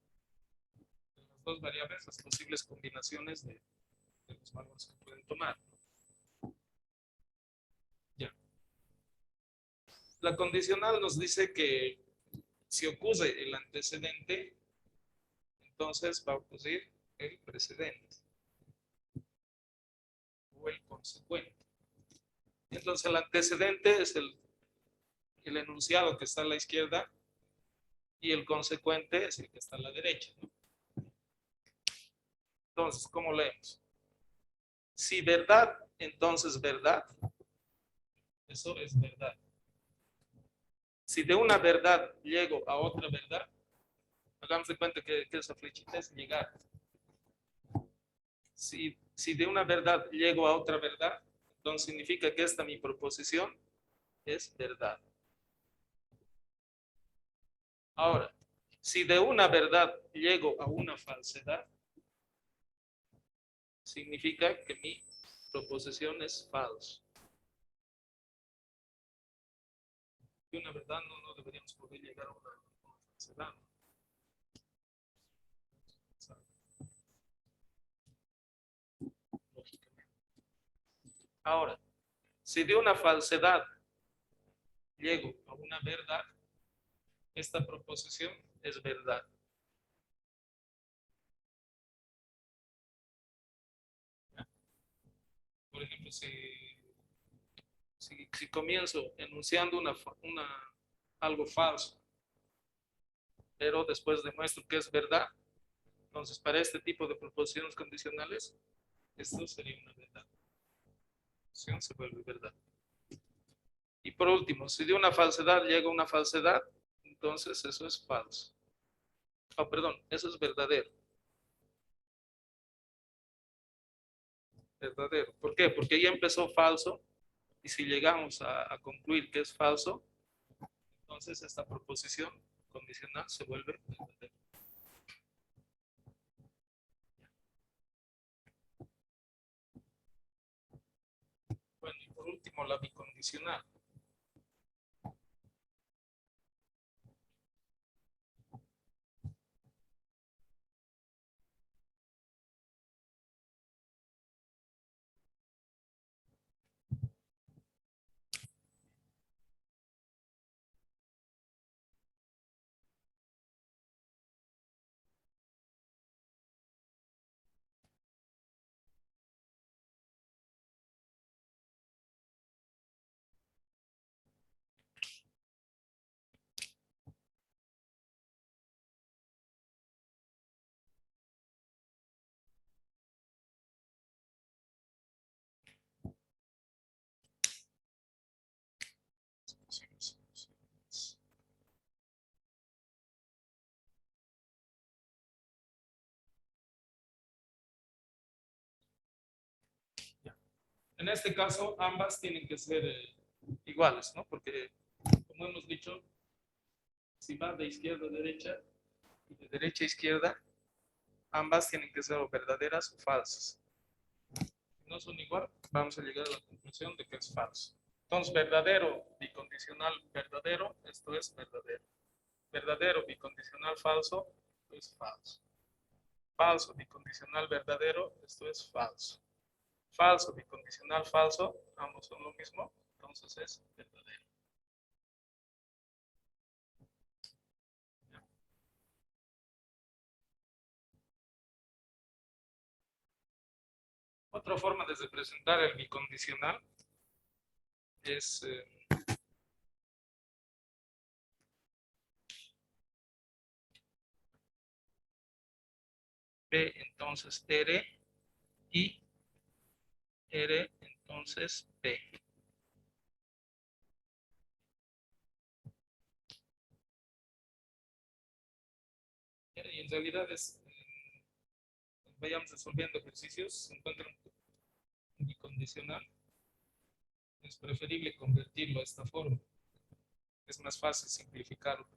Las dos variables, las posibles combinaciones de los valores que pueden tomar. Ya. La condicional nos dice que si ocurre el antecedente, entonces va a ocurrir el precedente o el consecuente. Entonces el antecedente es el enunciado que está a la izquierda y el consecuente es el que está a la derecha, ¿no? Entonces, ¿cómo leemos? Si verdad, entonces verdad. Eso es verdad. Si de una verdad llego a otra verdad, hagamos de cuenta que esa flechita es llegar. Si de una verdad llego a otra verdad, entonces significa que esta mi proposición es verdad. Ahora, si de una verdad llego a una falsedad, significa que mi proposición es falso. Y una verdad no deberíamos poder llegar a una falsedad. Lógicamente. Ahora, si de una falsedad llego a una verdad, esta proposición es verdad. Por ejemplo, si comienzo enunciando algo falso, pero después demuestro que es verdad, entonces para este tipo de proposiciones condicionales, esto sería una verdad. Se vuelve verdad. Y por último, si de una falsedad llega una falsedad, entonces eso es falso. Oh, perdón, eso es verdadero. Verdadero. ¿Por qué? Porque ya empezó falso y si llegamos a concluir que es falso, entonces esta proposición condicional se vuelve verdadera. Bueno, y por último, la bicondicional. En este caso, ambas tienen que ser iguales, ¿no? Porque, como hemos dicho, si va de izquierda a derecha y de derecha a izquierda, ambas tienen que ser o verdaderas o falsas. Si no son igual, vamos a llegar a la conclusión de que es falso. Entonces, verdadero, bicondicional, verdadero, esto es verdadero. Verdadero, bicondicional, falso, esto es falso. Falso, bicondicional, verdadero, esto es falso. Falso, bicondicional, falso, ambos son lo mismo, entonces es verdadero. Otra forma de representar el bicondicional es B entonces R y R entonces B. Y en realidad vayamos resolviendo ejercicios, se encuentra un bicondicional. Es preferible convertirlo a esta forma. Es más fácil simplificarlo.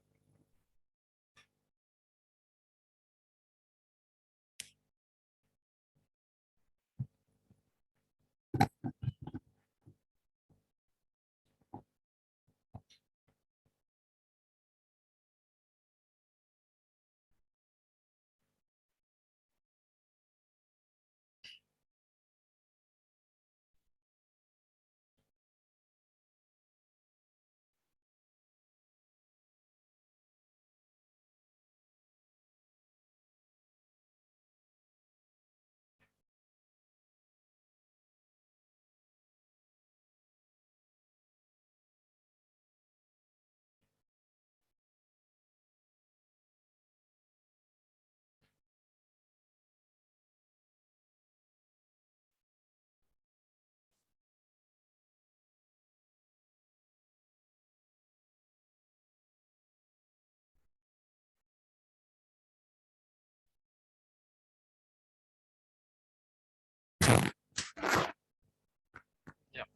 Ya.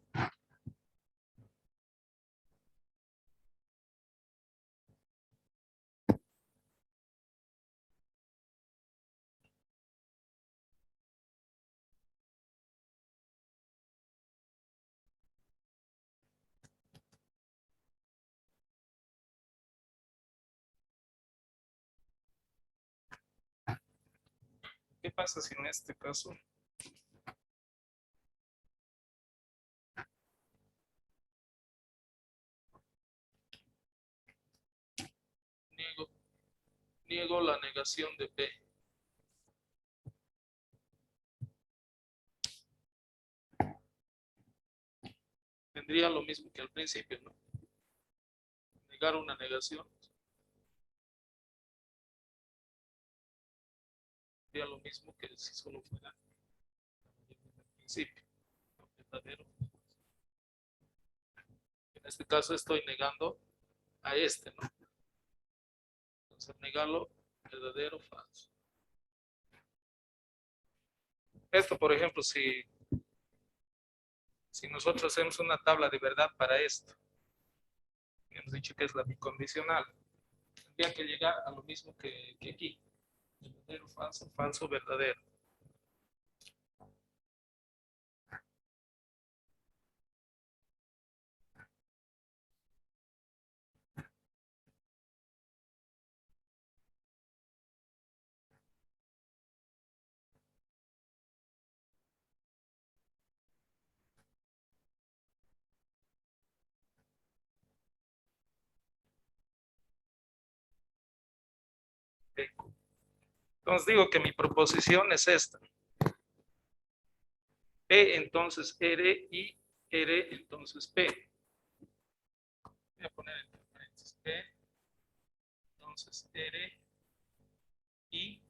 pasa si en este caso niego la negación de P? Tendría lo mismo que al principio, ¿no? Negar una negación. Tendría lo mismo que si solo fuera al principio. Verdadero. En este caso estoy negando a este, ¿no? Entonces, negarlo, verdadero, falso. Esto, por ejemplo, si nosotros hacemos una tabla de verdad para esto, hemos dicho que es la bicondicional, tendría que llegar a lo mismo que aquí. Verdadero, falso, falso, verdadero. Entonces digo que mi proposición es esta. P entonces R y R entonces P. Voy a poner entre paréntesis P, entonces R y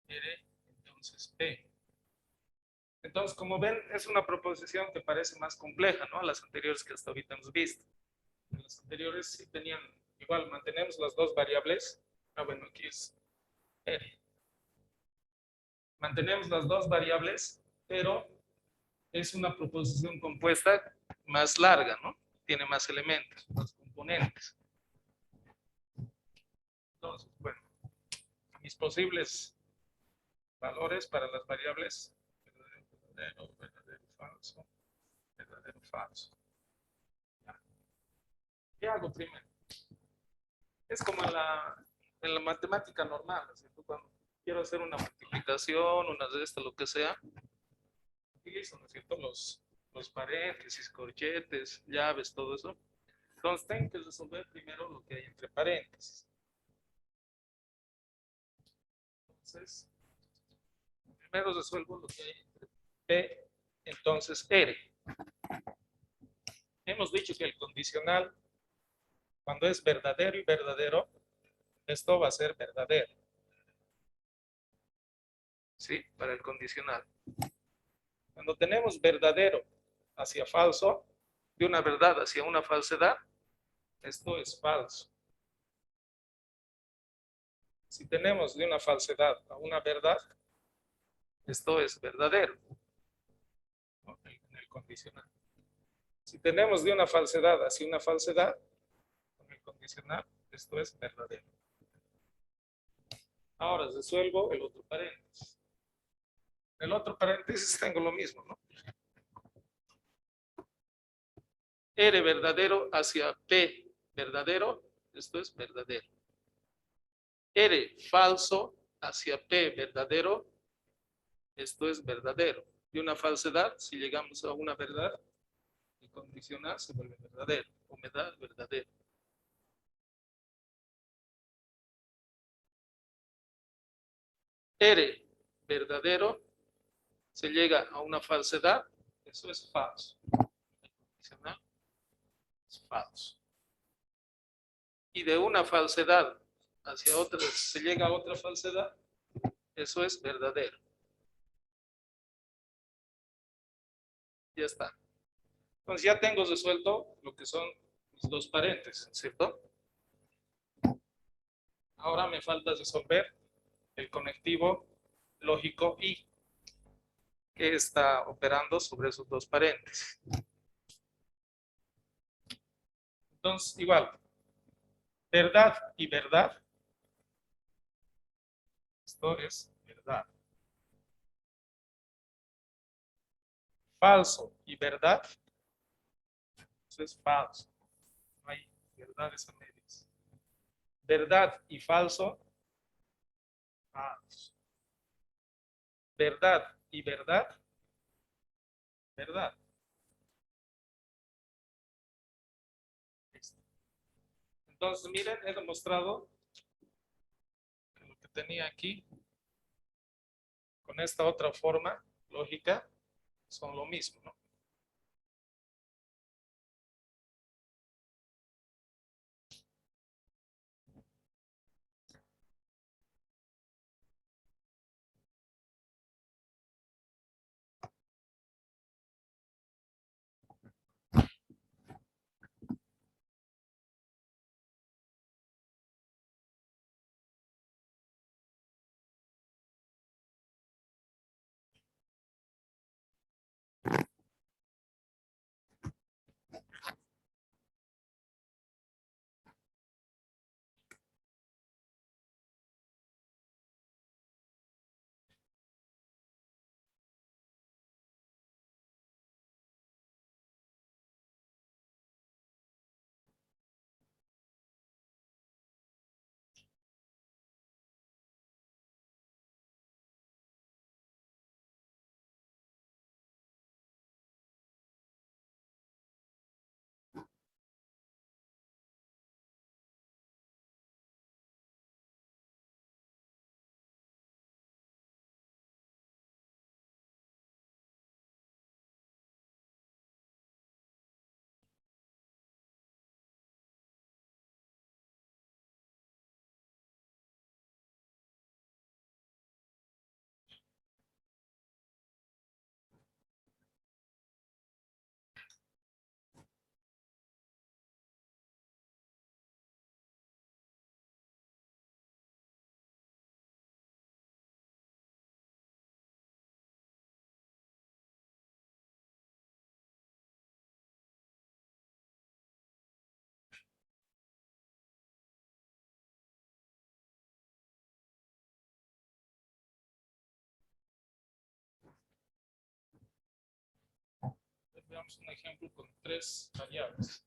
R entonces P. Entonces, como ven, es una proposición que parece más compleja, ¿no? A las anteriores que hasta ahorita hemos visto. En las anteriores sí tenían, igual mantenemos las dos variables. Bueno, aquí es R. Mantenemos las dos variables, pero es una proposición compuesta más larga, ¿no? Tiene más elementos, más componentes. Entonces, bueno, mis posibles valores para las variables, verdadero, verdadero, verdadero, falso, verdadero, falso. ¿Qué hago primero? Es como en la matemática normal, ¿cierto? Cuando quiero hacer una multiplicación, una de estas, lo que sea, utilizo, ¿no es cierto? Los paréntesis, corchetes, llaves, todo eso. Entonces tengo que resolver primero lo que hay entre paréntesis. Entonces, primero resuelvo lo que hay entre P, entonces R. Hemos dicho que el condicional, cuando es verdadero y verdadero, esto va a ser verdadero. ¿Sí? Para el condicional. Cuando tenemos verdadero hacia falso, de una verdad hacia una falsedad, esto es falso. Si tenemos de una falsedad a una verdad, esto es verdadero, ¿no? En el condicional. Si tenemos de una falsedad hacia una falsedad, con el condicional, esto es verdadero. Ahora resuelvo el otro paréntesis. En el otro paréntesis tengo lo mismo, ¿no? R verdadero hacia P verdadero, esto es verdadero. R falso hacia P verdadero, esto es verdadero. De una falsedad, si llegamos a una verdad, el condicional se vuelve verdadero, o me da verdadero. R verdadero, se llega a una falsedad, eso es falso. El condicional es falso. Y de una falsedad hacia otra, se llega a otra falsedad, eso es verdadero. Ya está. Entonces ya tengo resuelto lo que son mis dos paréntesis, ¿cierto? Ahora me falta resolver el conectivo lógico y que está operando sobre esos dos paréntesis. Entonces, igual, verdad y verdad. Esto es verdad. Falso y verdad. Eso es falso. No hay verdades a medias. Verdad y falso. Falso. verdad y verdad, verdad. Entonces, miren, he demostrado que lo que tenía aquí con esta otra forma lógica son lo mismo, ¿no? Veamos un ejemplo con 3 variables.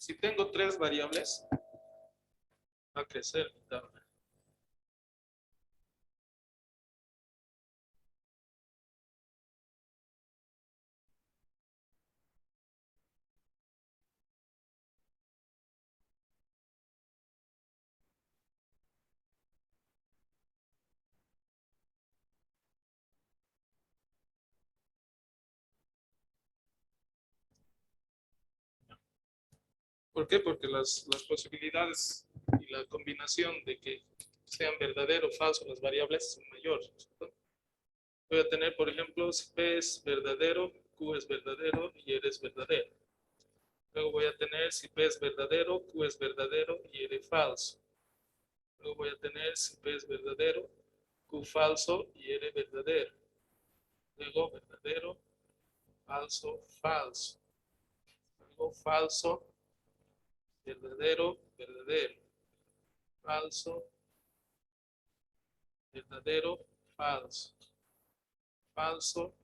Si tengo 3 variables, va a crecer mi tabla. ¿Por qué? Porque las posibilidades y la combinación de que sean verdadero o falso las variables son mayores, ¿cierto? Voy a tener, por ejemplo, si P es verdadero, Q es verdadero y R es verdadero. Luego voy a tener si P es verdadero, Q es verdadero y R falso. Luego voy a tener si P es verdadero, Q falso y R verdadero. Luego verdadero, falso, falso. Luego falso, verdadero, verdadero. Falso, verdadero, falso. Falso,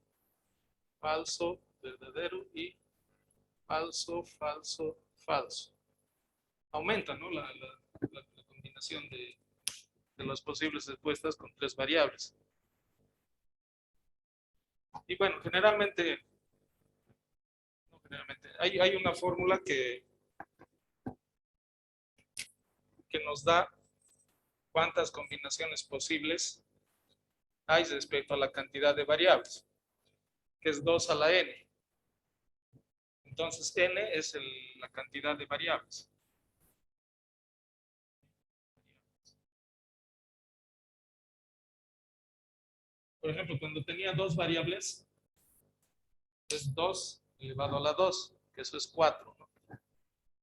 falso, verdadero y falso, falso, falso. Aumenta, ¿no? La combinación de las posibles respuestas con 3 variables. Y bueno, generalmente, no generalmente, hay una fórmula que nos da cuántas combinaciones posibles hay respecto a la cantidad de variables, que es 2 a la n. Entonces, n es la cantidad de variables. Por ejemplo, cuando tenía 2 variables, es 2 elevado a la 2, que eso es 4, ¿no?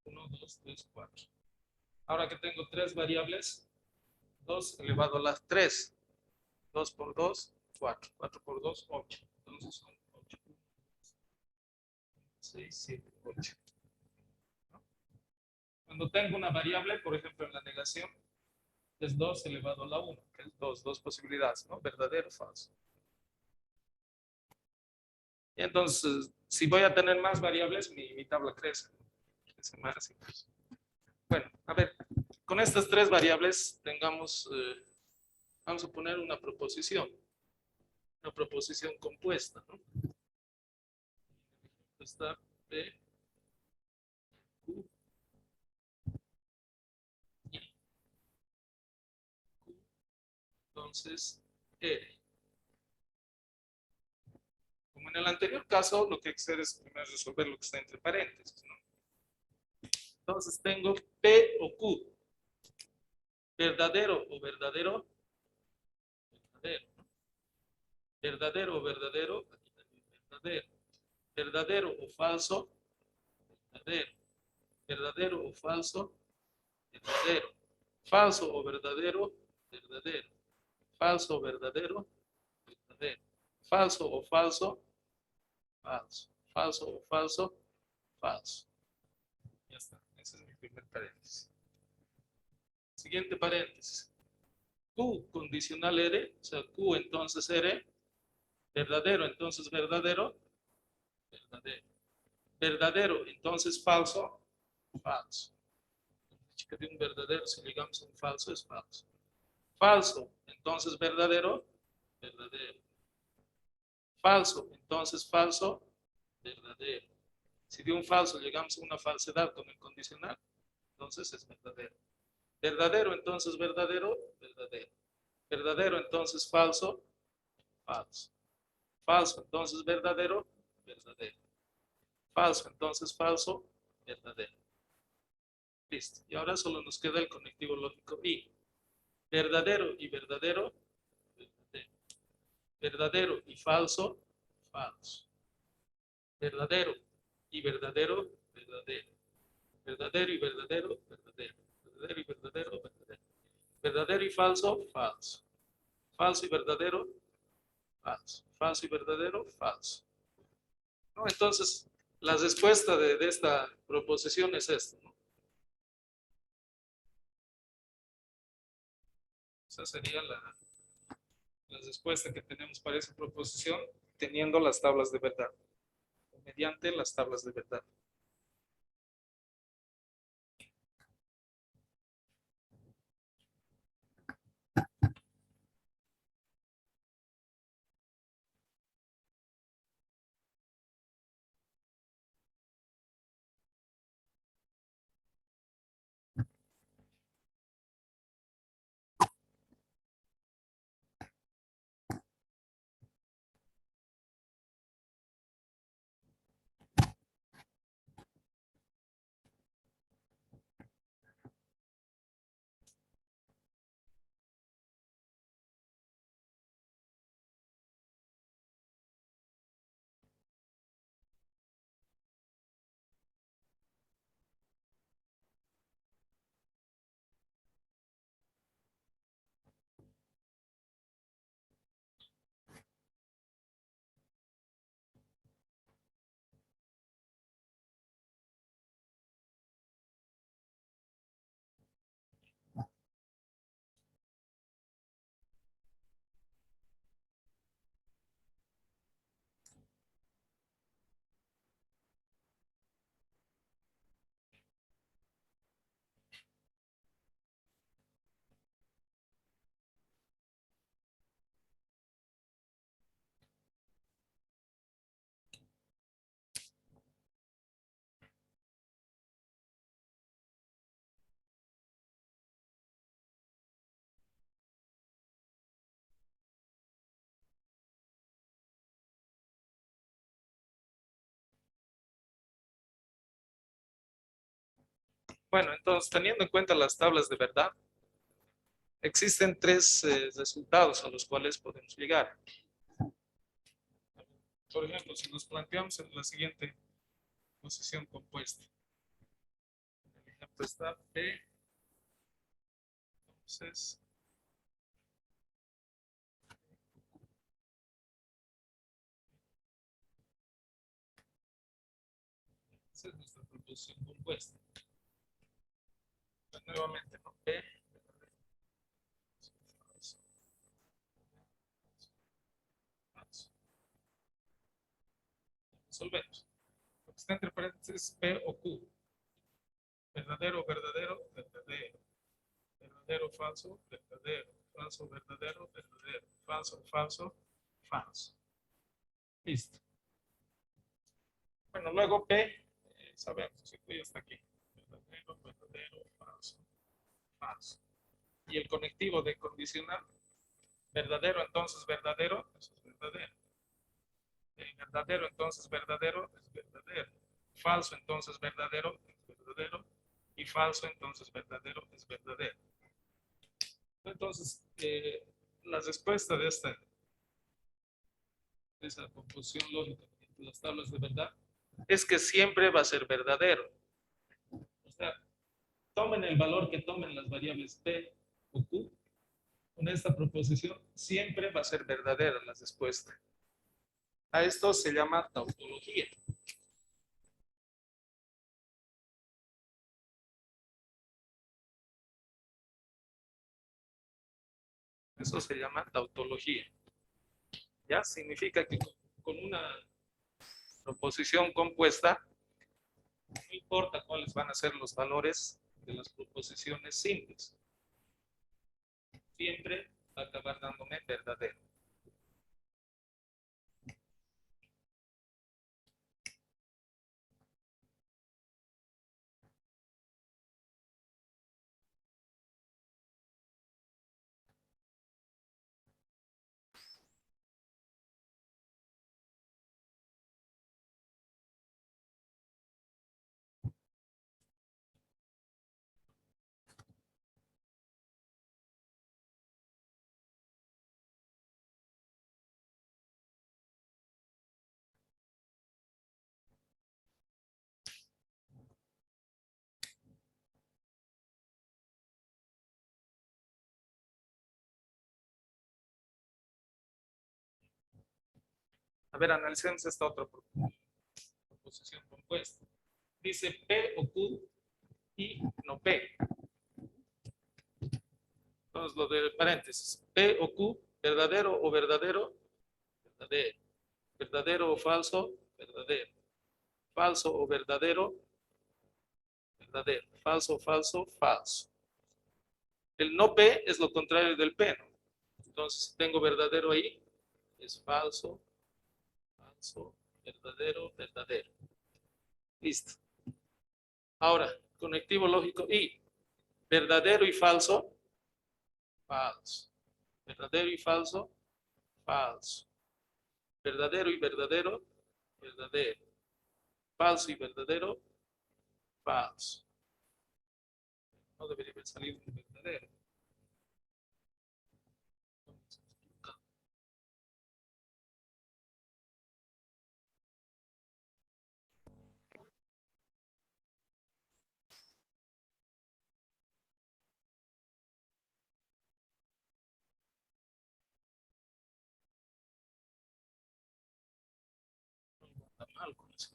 1, 2, 3, 4. Ahora que tengo 3 variables, 2 elevado a las 3, 2 por 2, 4. 4 por 2, 8. Entonces son 8. 6, 7, 8. Cuando tengo una variable, por ejemplo, en la negación, es 2 elevado a la 1, que es 2, dos posibilidades, ¿no? Verdadero o falso. Y entonces, si voy a tener más variables, mi tabla crece. Crece más y más. Bueno, a ver, con estas tres variables tengamos, vamos a poner una proposición compuesta, ¿no? Está P, Q, y Q, entonces R. Como en el anterior caso, lo que hay que hacer es primero resolver lo que está entre paréntesis, ¿no? Entonces tengo P o Q, verdadero o verdadero, verdadero, ¿no? Verdadero o verdadero, aquí también verdadero, verdadero o falso, verdadero, verdadero o falso, verdadero, falso o verdadero, verdadero, falso o verdadero, verdadero, falso o falso, falso, falso o falso, falso. Ya está, ese es mi primer paréntesis. Siguiente paréntesis. Q condicional R, o sea, Q entonces R, verdadero entonces verdadero, verdadero. Verdadero entonces falso, falso. Que de un verdadero, si ligamos un falso, es falso. Falso, entonces verdadero, verdadero. Falso, entonces falso, verdadero. Si de un falso llegamos a una falsedad con el condicional, entonces es verdadero. Verdadero, entonces verdadero, verdadero. Verdadero, entonces falso, falso. Falso, entonces verdadero, verdadero. Falso, entonces falso, verdadero. Listo. Y ahora solo nos queda el conectivo lógico y. Verdadero y verdadero, verdadero. Verdadero y falso, falso. Verdadero y verdadero, verdadero. Verdadero y verdadero, verdadero. Verdadero y verdadero, verdadero. Verdadero y falso, falso. Falso y verdadero, falso. Falso y verdadero, falso. ¿No? Entonces, la respuesta de esta proposición es esta, ¿no? Esa sería la respuesta que tenemos para esa proposición, teniendo las tablas de verdad, mediante las tablas de verdad. Bueno, entonces, teniendo en cuenta las tablas de verdad, existen tres resultados a los cuales podemos llegar. Por ejemplo, si nos planteamos en la siguiente posición compuesta. El ejemplo está P, entonces Esa es nuestra proposición compuesta. Nuevamente, ¿no? P, falso, falso. Resolvemos. Lo que está entre paréntesis P o Q. Verdadero, verdadero, verdadero. Verdadero, falso, verdadero. Falso, verdadero, verdadero. Falso, falso, falso. Listo. Bueno, luego P, sabemos, Q ya está aquí. Verdadero, verdadero, falso, falso. Y el conectivo de condicional, verdadero, entonces verdadero, eso es verdadero. Verdadero, entonces verdadero, es verdadero. Falso, entonces verdadero, es verdadero. Y falso, entonces verdadero, es verdadero. Entonces, la respuesta de esa composición lógica de las tablas de verdad es que siempre va a ser verdadero. O sea, tomen el valor que tomen las variables P o Q, con esta proposición siempre va a ser verdadera la respuesta. A esto se llama tautología. Eso se llama tautología. ¿Ya? Significa que con una proposición compuesta, no importa cuáles van a ser los valores de las proposiciones simples, siempre va a acabar dándome verdadero. A ver, analicemos esta otra proposición compuesta. Dice P o Q y no P. Entonces, lo de paréntesis. P o Q, verdadero o verdadero, verdadero. Verdadero o falso, verdadero. Falso o verdadero, verdadero. Falso, falso, falso. El no P es lo contrario del P, ¿no? Entonces, si tengo verdadero ahí, es falso, falso, verdadero, verdadero. Listo. Ahora, conectivo lógico y verdadero y falso, falso. Verdadero y falso, falso. Verdadero y verdadero, verdadero. Falso y verdadero, falso. No debería haber salido un verdadero. Está mal con eso.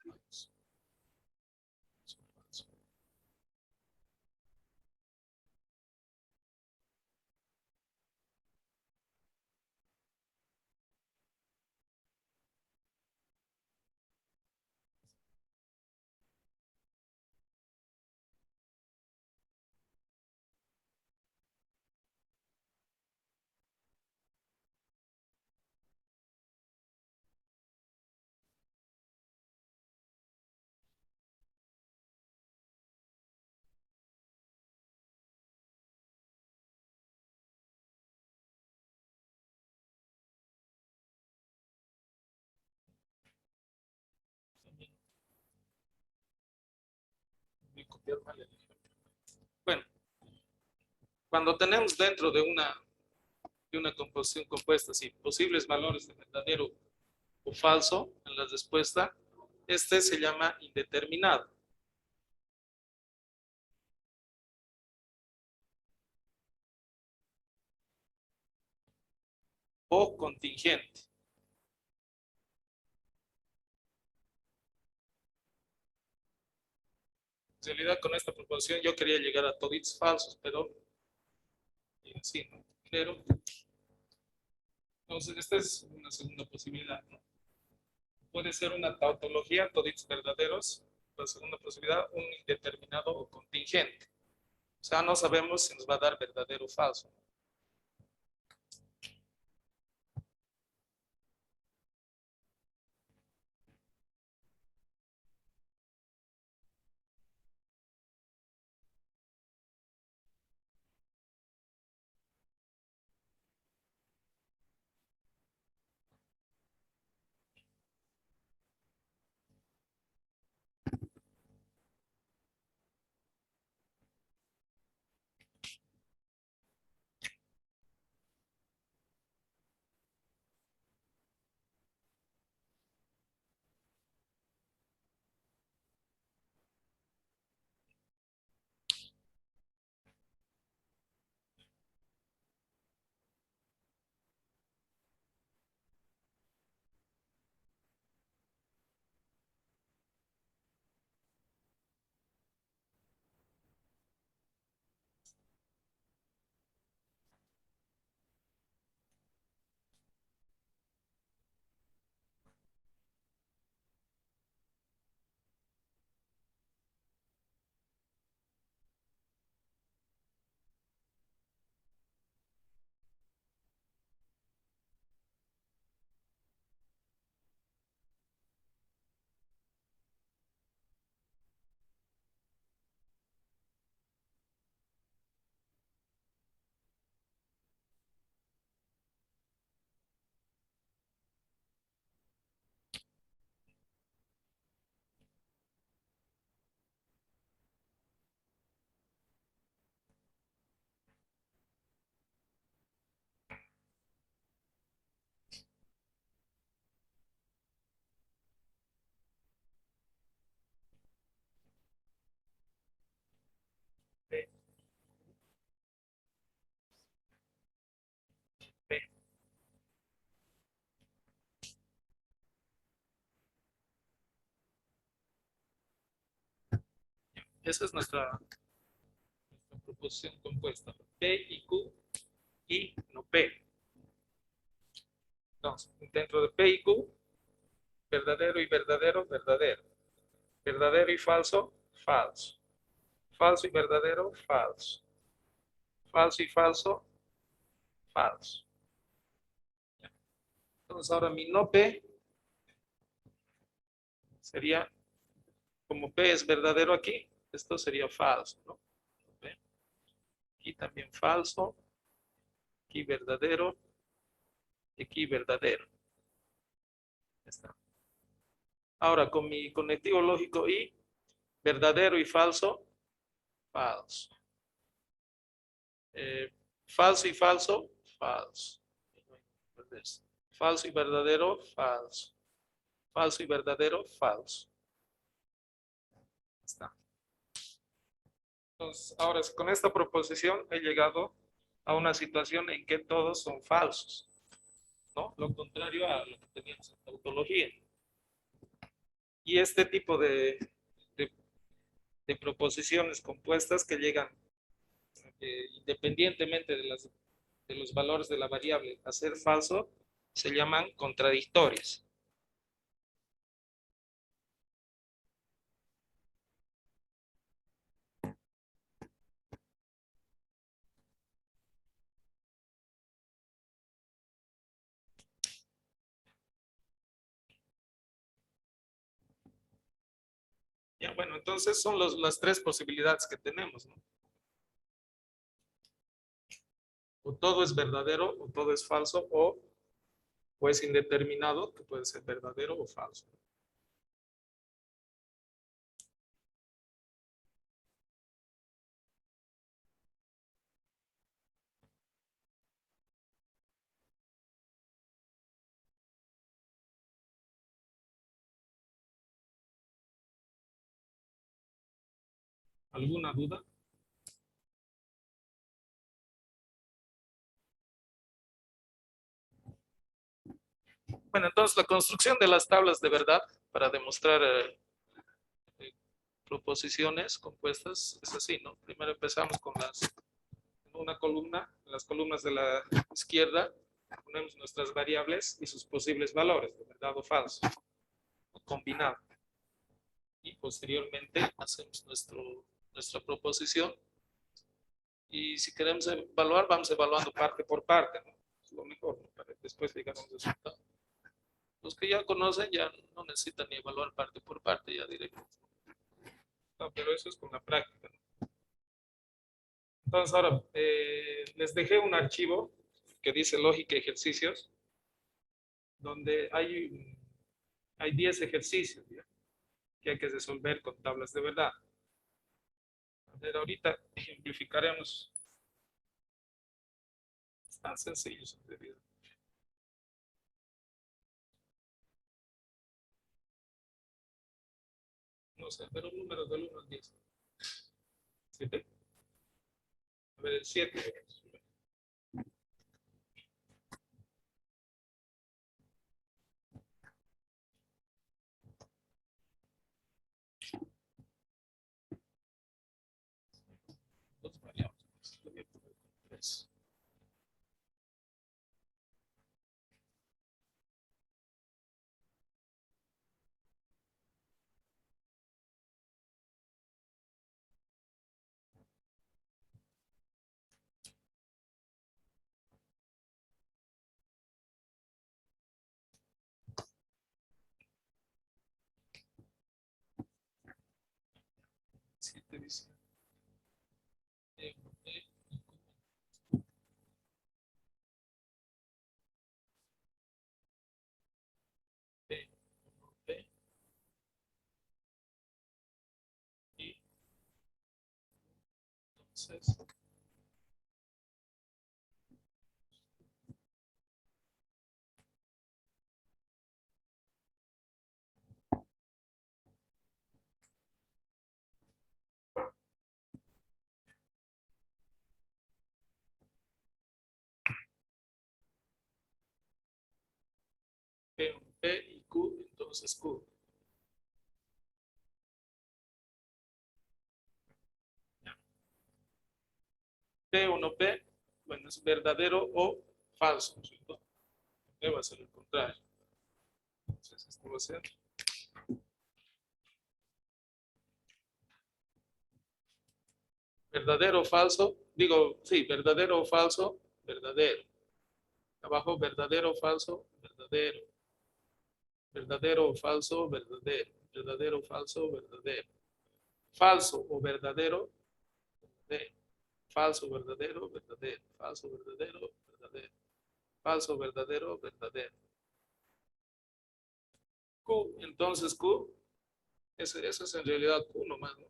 Falso. Falso. También voy a copiar mal el ejemplo. Bueno, cuando tenemos dentro de una composición compuesta, sí, posibles valores de verdadero o falso en la respuesta, Este se llama indeterminado o contingente. En realidad, con esta proposición yo quería llegar a toditos falsos, pero sí, ¿no? Pero, entonces, esta es una segunda posibilidad, ¿no? Puede ser una tautología, toditos verdaderos. La segunda posibilidad, un indeterminado o contingente. O sea, no sabemos si nos va a dar verdadero o falso. B, B. Esa es nuestra proposición compuesta. P y Q y no P. Entonces, dentro de P y Q, verdadero y verdadero, verdadero. Verdadero y falso, falso. Falso y verdadero, falso. Falso y falso, falso. Entonces ahora mi no P sería, como P es verdadero aquí, esto sería falso, ¿no? ¿Ve? Aquí también falso, aquí verdadero, y aquí verdadero. Ya está. Ahora con mi conectivo lógico y, verdadero y falso, falso. Eh, falso y falso, falso. Falso y verdadero, falso. Falso y verdadero, falso. Está. Entonces, ahora con esta proposición he llegado a una situación en que todos son falsos, ¿no? Lo contrario a lo que teníamos en tautología. Y este tipo de, de proposiciones compuestas que llegan independientemente de los valores de la variable a ser falso, se llaman contradictorias. Ya, bueno, entonces son las tres posibilidades que tenemos, ¿no? O todo es verdadero, o todo es falso, o es indeterminado, que puede ser verdadero o falso. ¿Alguna duda? Bueno, entonces la construcción de las tablas de verdad para demostrar eh, proposiciones compuestas es así, ¿no? Primero empezamos con una columna, en las columnas de la izquierda ponemos nuestras variables y sus posibles valores, de verdad o falso, o combinado. Y posteriormente hacemos nuestra proposición y si queremos evaluar, vamos evaluando parte por parte, ¿no? Es lo mejor, ¿no? Para después llegar a un resultado. Los que ya conocen ya no necesitan ni evaluar parte por parte, ya directamente. No, pero eso es con la práctica, ¿no? Entonces ahora les dejé un archivo que dice lógica y ejercicios, donde hay 10 ejercicios, ¿ya? Que hay que resolver con tablas de verdad. A ver, ahorita ejemplificaremos. Están sencillos en realidad. No sé, pero números del 1 al 10. ¿7? A ver, el 7. Dos variables. Lo voy a poner con 3. Siete dice E, E, P, P, y entonces P, P y Q, entonces Q. P o no P, bueno, es verdadero o falso, ¿cierto? P va a ser el contrario. Entonces, esto va a ser verdadero o falso. Digo, sí, verdadero o falso, verdadero. Abajo, verdadero o falso, verdadero. Verdadero o falso, verdadero. Verdadero o falso, verdadero. Falso o verdadero, verdadero. Falso, verdadero, verdadero. Falso, verdadero, verdadero. Falso, verdadero, verdadero. Q, entonces Q, ese es en realidad Q nomás, ¿no?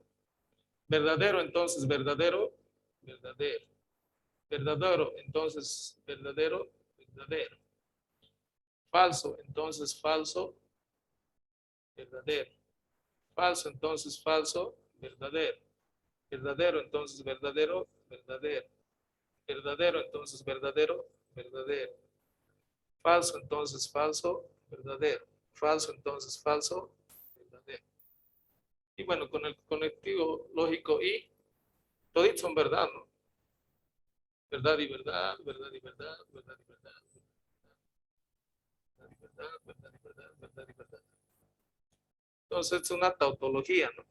Verdadero, entonces verdadero, verdadero. Verdadero, entonces verdadero, verdadero. Falso, entonces falso, verdadero. Falso, entonces falso, verdadero. Verdadero, entonces verdadero, verdadero. Verdadero, entonces verdadero, verdadero. Falso, entonces falso, verdadero. Falso, entonces falso, verdadero. Y bueno, con el conectivo lógico y, toditos son verdad, ¿no? Verdad y verdad, verdad y verdad, verdad y verdad, verdad y verdad, verdad y verdad, verdad y verdad. Entonces es una tautología, ¿no?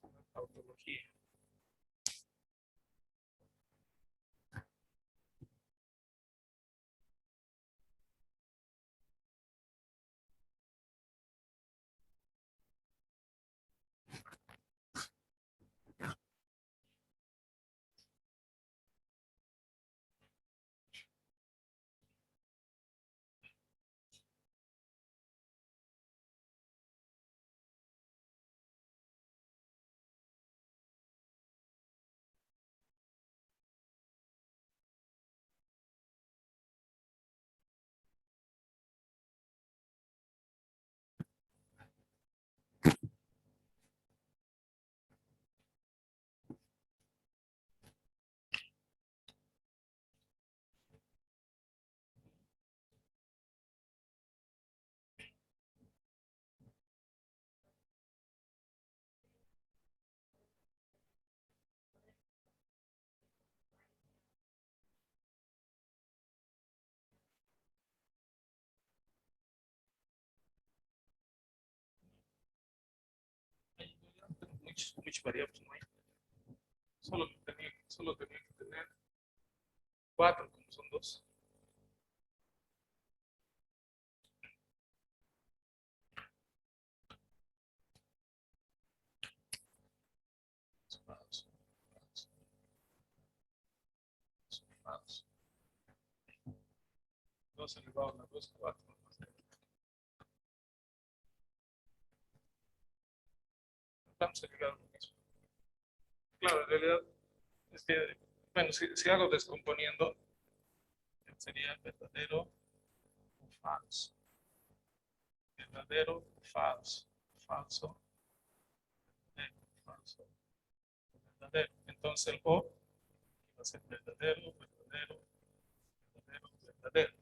Una tautología. which variables no hay. Solo tenía que tener 4, como son 2. False, false, false. 2 elevado a la 2, 4. Vamos a llegar a lo mismo. Claro, en realidad es que, bueno, si hago descomponiendo, sería verdadero o falso. Verdadero, falso, falso, verdadero, falso, verdadero. Entonces el O va a ser verdadero, verdadero, verdadero, verdadero.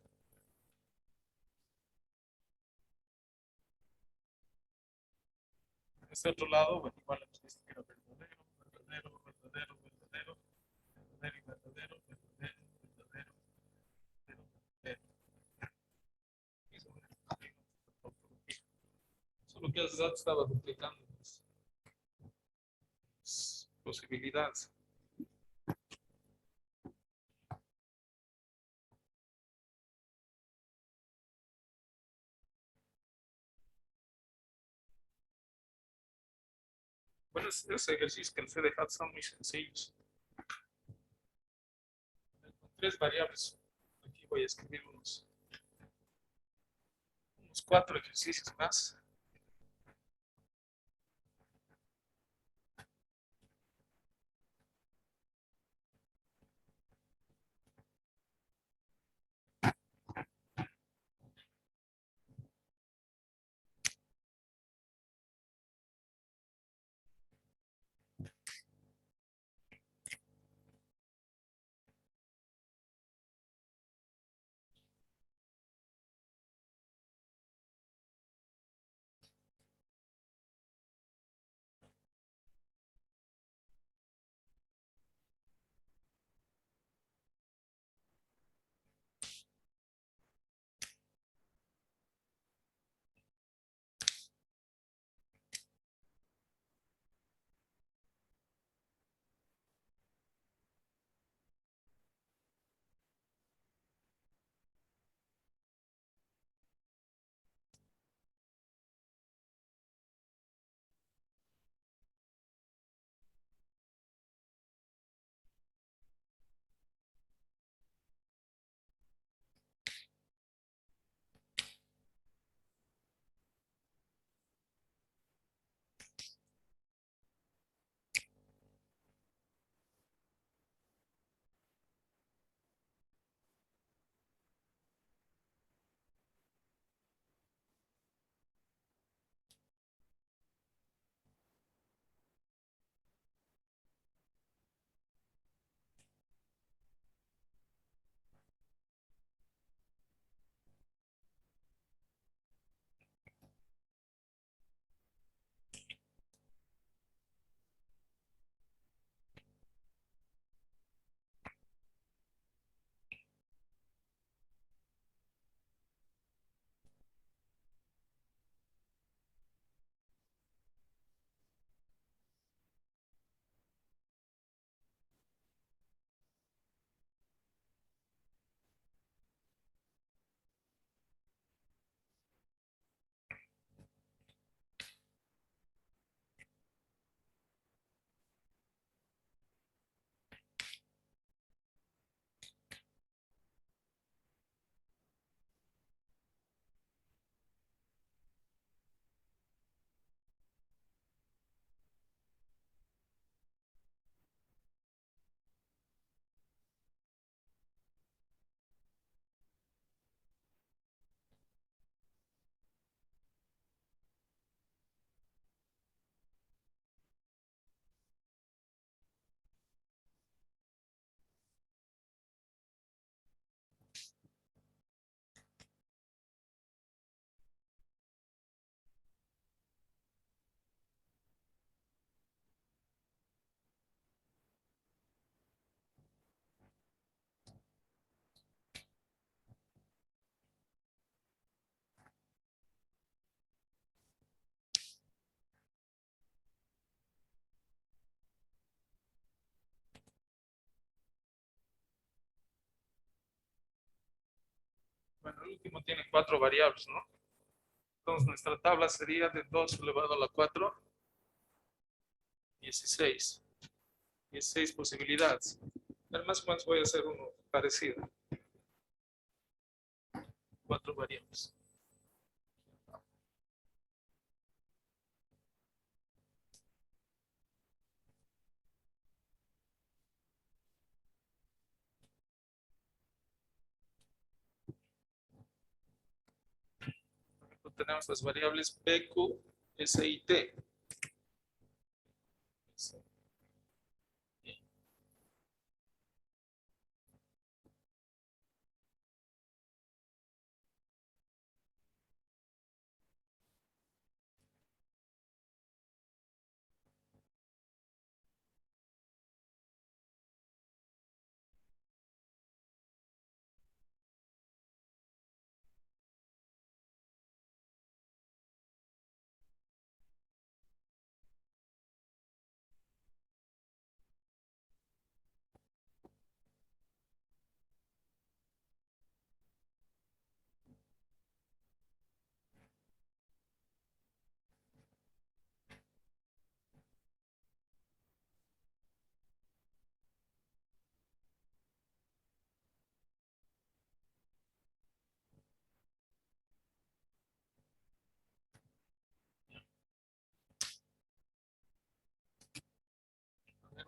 En este otro lado, bueno, igual hemos visto que era verdadero, verdadero, verdadero, verdadero, verdadero y verdadero, verdadero, verdadero, verdadero, verdadero. Solo que hace rato estaba duplicando las posibilidades. Bueno, esos ejercicios que les he dejado son muy sencillos. Con 3 variables. Aquí voy a escribir unos 4 ejercicios más. último tiene 4 variables, ¿no? Entonces nuestra tabla sería de 2 elevado a la 4, 16. 16 posibilidades. Además, más voy a hacer uno parecido. 4 variables. Tenemos las variables P, Q, S y T.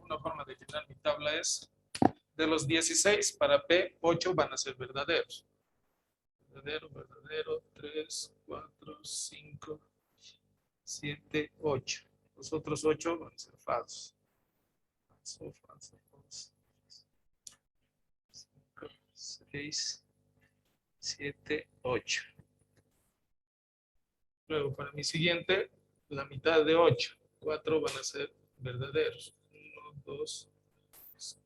Una forma de llenar mi tabla es, de los 16 para P, 8 van a ser verdaderos. Verdadero, verdadero, 3, 4, 5, 7, 8. Los otros 8 van a ser falsos. Falso, falso, falso. 5, 6, 7, 8. Luego, para mi siguiente, la mitad de 8. 4 van a ser verdaderos. 1, 2,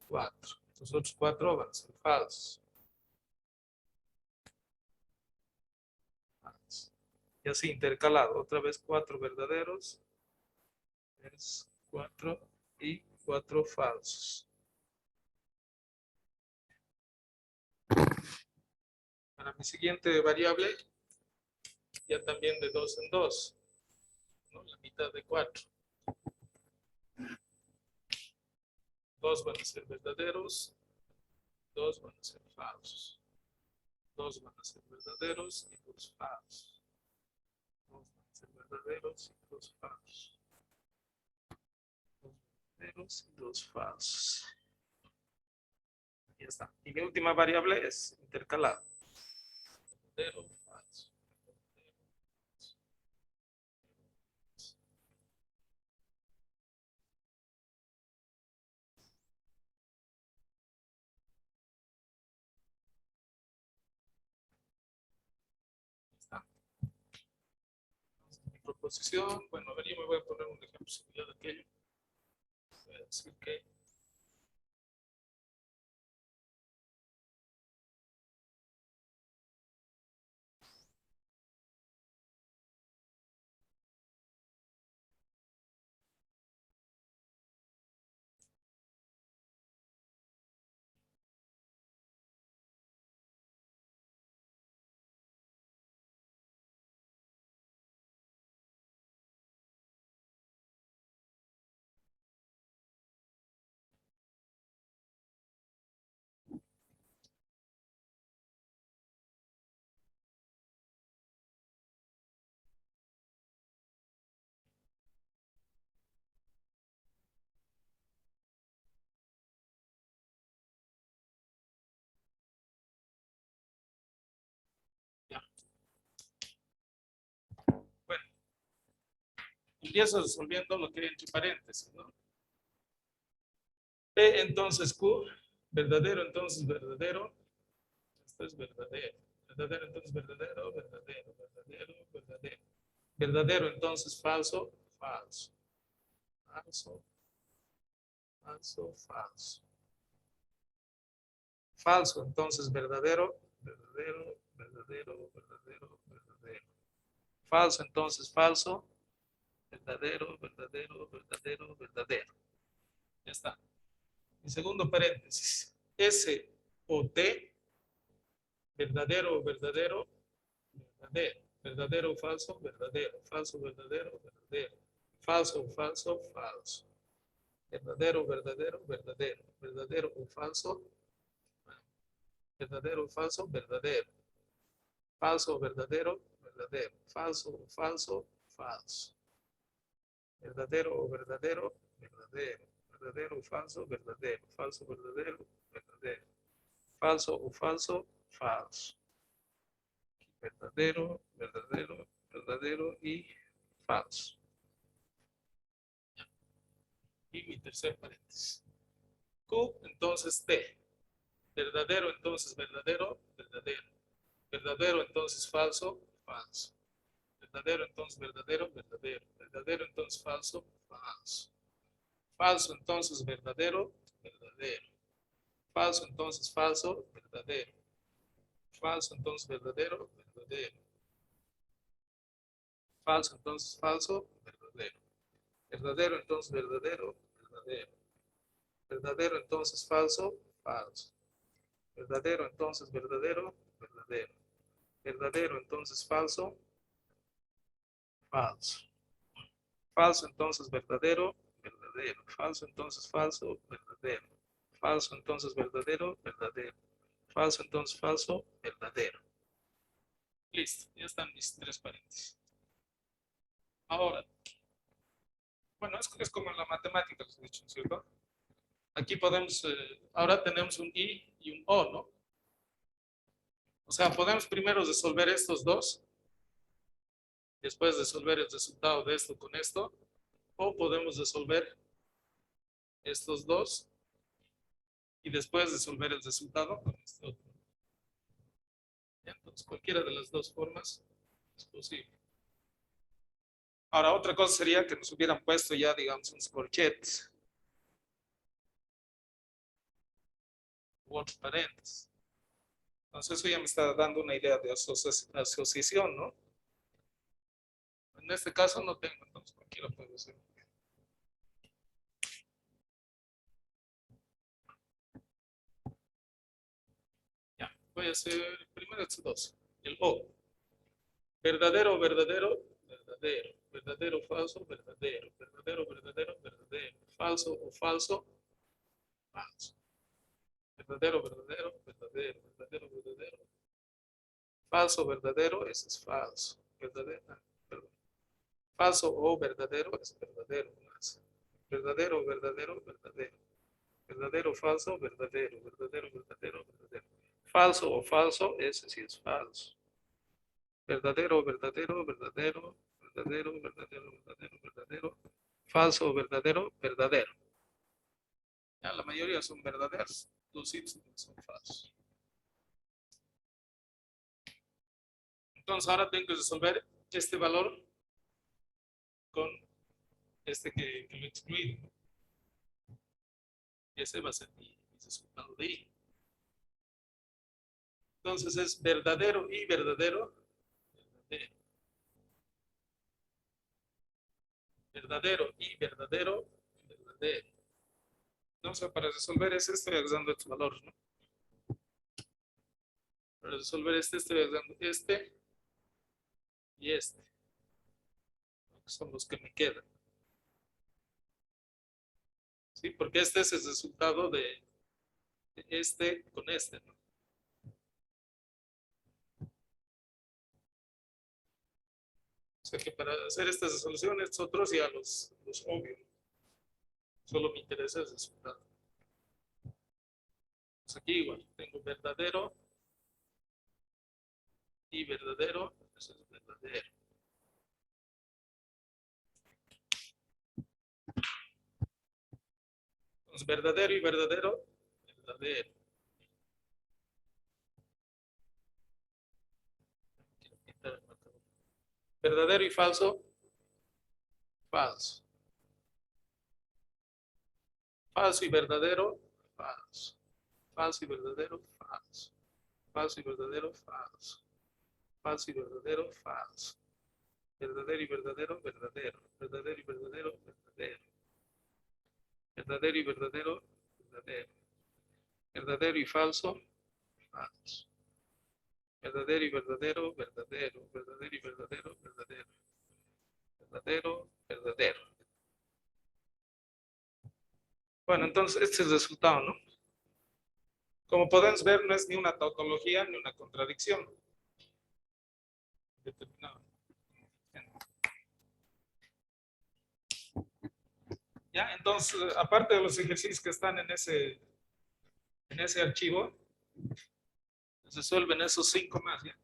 4. Los otros 4 van a ser falsos. Y así intercalado. Otra vez 4 verdaderos. 3, 4 y 4 falsos. Para mi siguiente variable, ya también de 2 en 2. ¿No? La mitad de 4. 2 van a ser verdaderos. 2 van a ser falsos. 2 van a ser verdaderos y 2 falsos. 2 van a ser verdaderos y 2 falsos. 2 verdaderos y 2 falsos. Ya está. Y mi última variable es intercalado. Verdadero, falso. Está. Mi proposición, bueno, a ver, yo me voy a poner un ejemplo similar a aquello. Voy a decir que ya. Bueno, empiezo resolviendo lo que hay entre paréntesis, ¿no? P entonces Q, verdadero entonces verdadero. Esto es verdadero. Verdadero entonces verdadero, verdadero, verdadero, verdadero. Verdadero entonces falso, falso. Falso, falso, falso. Falso entonces verdadero, verdadero, verdadero, verdadero, verdadero. Falso entonces falso, verdadero, verdadero, verdadero, verdadero. Ya está. Mi segundo paréntesis. S o T, verdadero, verdadero, verdadero, verdadero, falso, verdadero, falso, verdadero, verdadero, falso, falso, falso, verdadero, verdadero, verdadero, verdadero o falso, verdadero, falso, verdadero, falso, verdadero, verdadero, falso, falso, falso, verdadero o verdadero, verdadero, verdadero o falso, verdadero, falso, verdadero, verdadero, falso o falso, falso, verdadero, verdadero, verdadero y falso. Y mi tercer paréntesis. Q, entonces T. Verdadero, entonces verdadero, verdadero. Verdadero, entonces falso, falso. Verdadero, entonces verdadero, verdadero. Verdadero, entonces falso, falso. Falso, entonces verdadero, verdadero. Falso, entonces falso, verdadero. Falso, entonces verdadero, verdadero. Falso, entonces falso, verdadero. Verdadero, entonces verdadero, verdadero. Verdadero, entonces falso, falso. Verdadero, entonces verdadero, verdadero. Verdadero, entonces falso, falso. Falso, entonces verdadero, verdadero. Falso, entonces falso, verdadero. Falso, entonces verdadero, verdadero. Falso, entonces falso, verdadero. Listo, ya están mis tres paréntesis. Ahora, bueno, es como en la matemática, les he dicho, ¿cierto? Aquí podemos, ahora tenemos un I y un O, ¿no? O sea, podemos primero resolver estos dos, después resolver el resultado de esto con esto, o podemos resolver estos dos y después resolver el resultado con este otro. Entonces, cualquiera de las dos formas es posible. Ahora, otra cosa sería que nos hubieran puesto ya, digamos, unos corchetes u otros paréntesis. Entonces, eso ya me está dando una idea de asociación, ¿no? En este caso no tengo, entonces cualquiera puede ser. Ya, voy a hacer primero estos dos. El O. Verdadero, verdadero, verdadero. Verdadero, falso, verdadero. Verdadero, verdadero, verdadero. Falso o falso, falso. Verdadero, verdadero, verdadero. Verdadero, verdadero. Falso, verdadero, ese es falso. Verdadero, perdón. Falso o verdadero es verdadero. Verdadero, verdadero, verdadero. Verdadero, falso, verdadero. Verdadero, verdadero, verdadero. Falso o falso, ese sí es falso. Verdadero, verdadero, verdadero, verdadero, verdadero, verdadero, verdadero. Falso o verdadero, verdadero. Ya la mayoría son verdaderos. Los son falsos. Entonces ahora tengo que resolver este valor con este que lo he excluido. Y ese va a ser mi resultado de I. Entonces es verdadero y verdadero. Verdadero, verdadero y verdadero. Verdadero. Entonces para resolver ese estoy agregando estos valores, ¿no? Para resolver este estoy agregando este y este. Que son los que me quedan. ¿Sí? Porque este es el resultado de este con este, ¿no? O sea que para hacer estas resoluciones, otros ya los obvio. Solo me interesa el resultado. Pues aquí igual, tengo verdadero y verdadero. Eso es verdadero. Entonces, verdadero y verdadero, verdadero. Verdadero y falso, falso. Falso y verdadero, falso. Falso y verdadero, falso. Falso y verdadero, falso. Falso y verdadero, falso. Verdadero y verdadero, verdadero. Verdadero y verdadero, verdadero. Verdadero y verdadero, verdadero. Verdadero y falso, falso. Verdadero y verdadero, verdadero, verdadero y verdadero, verdadero, verdadero, verdadero. Bueno, entonces este es el resultado, ¿no? Como podemos ver, no es ni una tautología ni una contradicción. Determinado. Ya, entonces, aparte de los ejercicios que están en ese archivo, resuelven esos 5 más, ¿ya?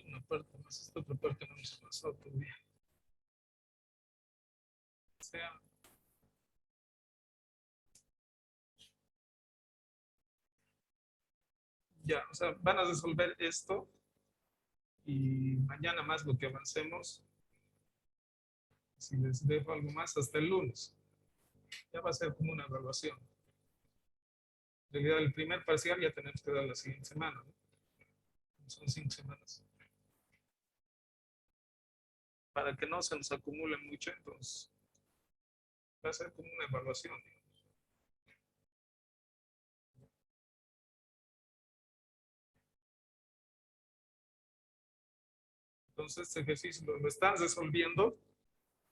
Una parte más, esta otra parte no hemos pasado todavía. O sea, ya, o sea, van a resolver esto y mañana más lo que avancemos, si les dejo algo más, hasta el lunes. Ya va a ser como una evaluación. En realidad, el primer parcial ya tenemos que dar la siguiente semana, ¿no? Son 5 semanas. Para que no se nos acumule mucho, entonces va a ser como una evaluación, digamos. Entonces, este ejercicio lo están resolviendo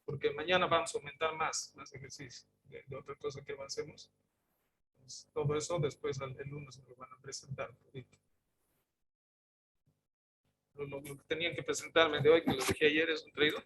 porque mañana vamos a aumentar más ejercicio de otra cosa que avancemos. Entonces, todo eso después el lunes me lo van a presentar. Lo que tenían que presentarme de hoy, que lo dejé ayer, es un traído.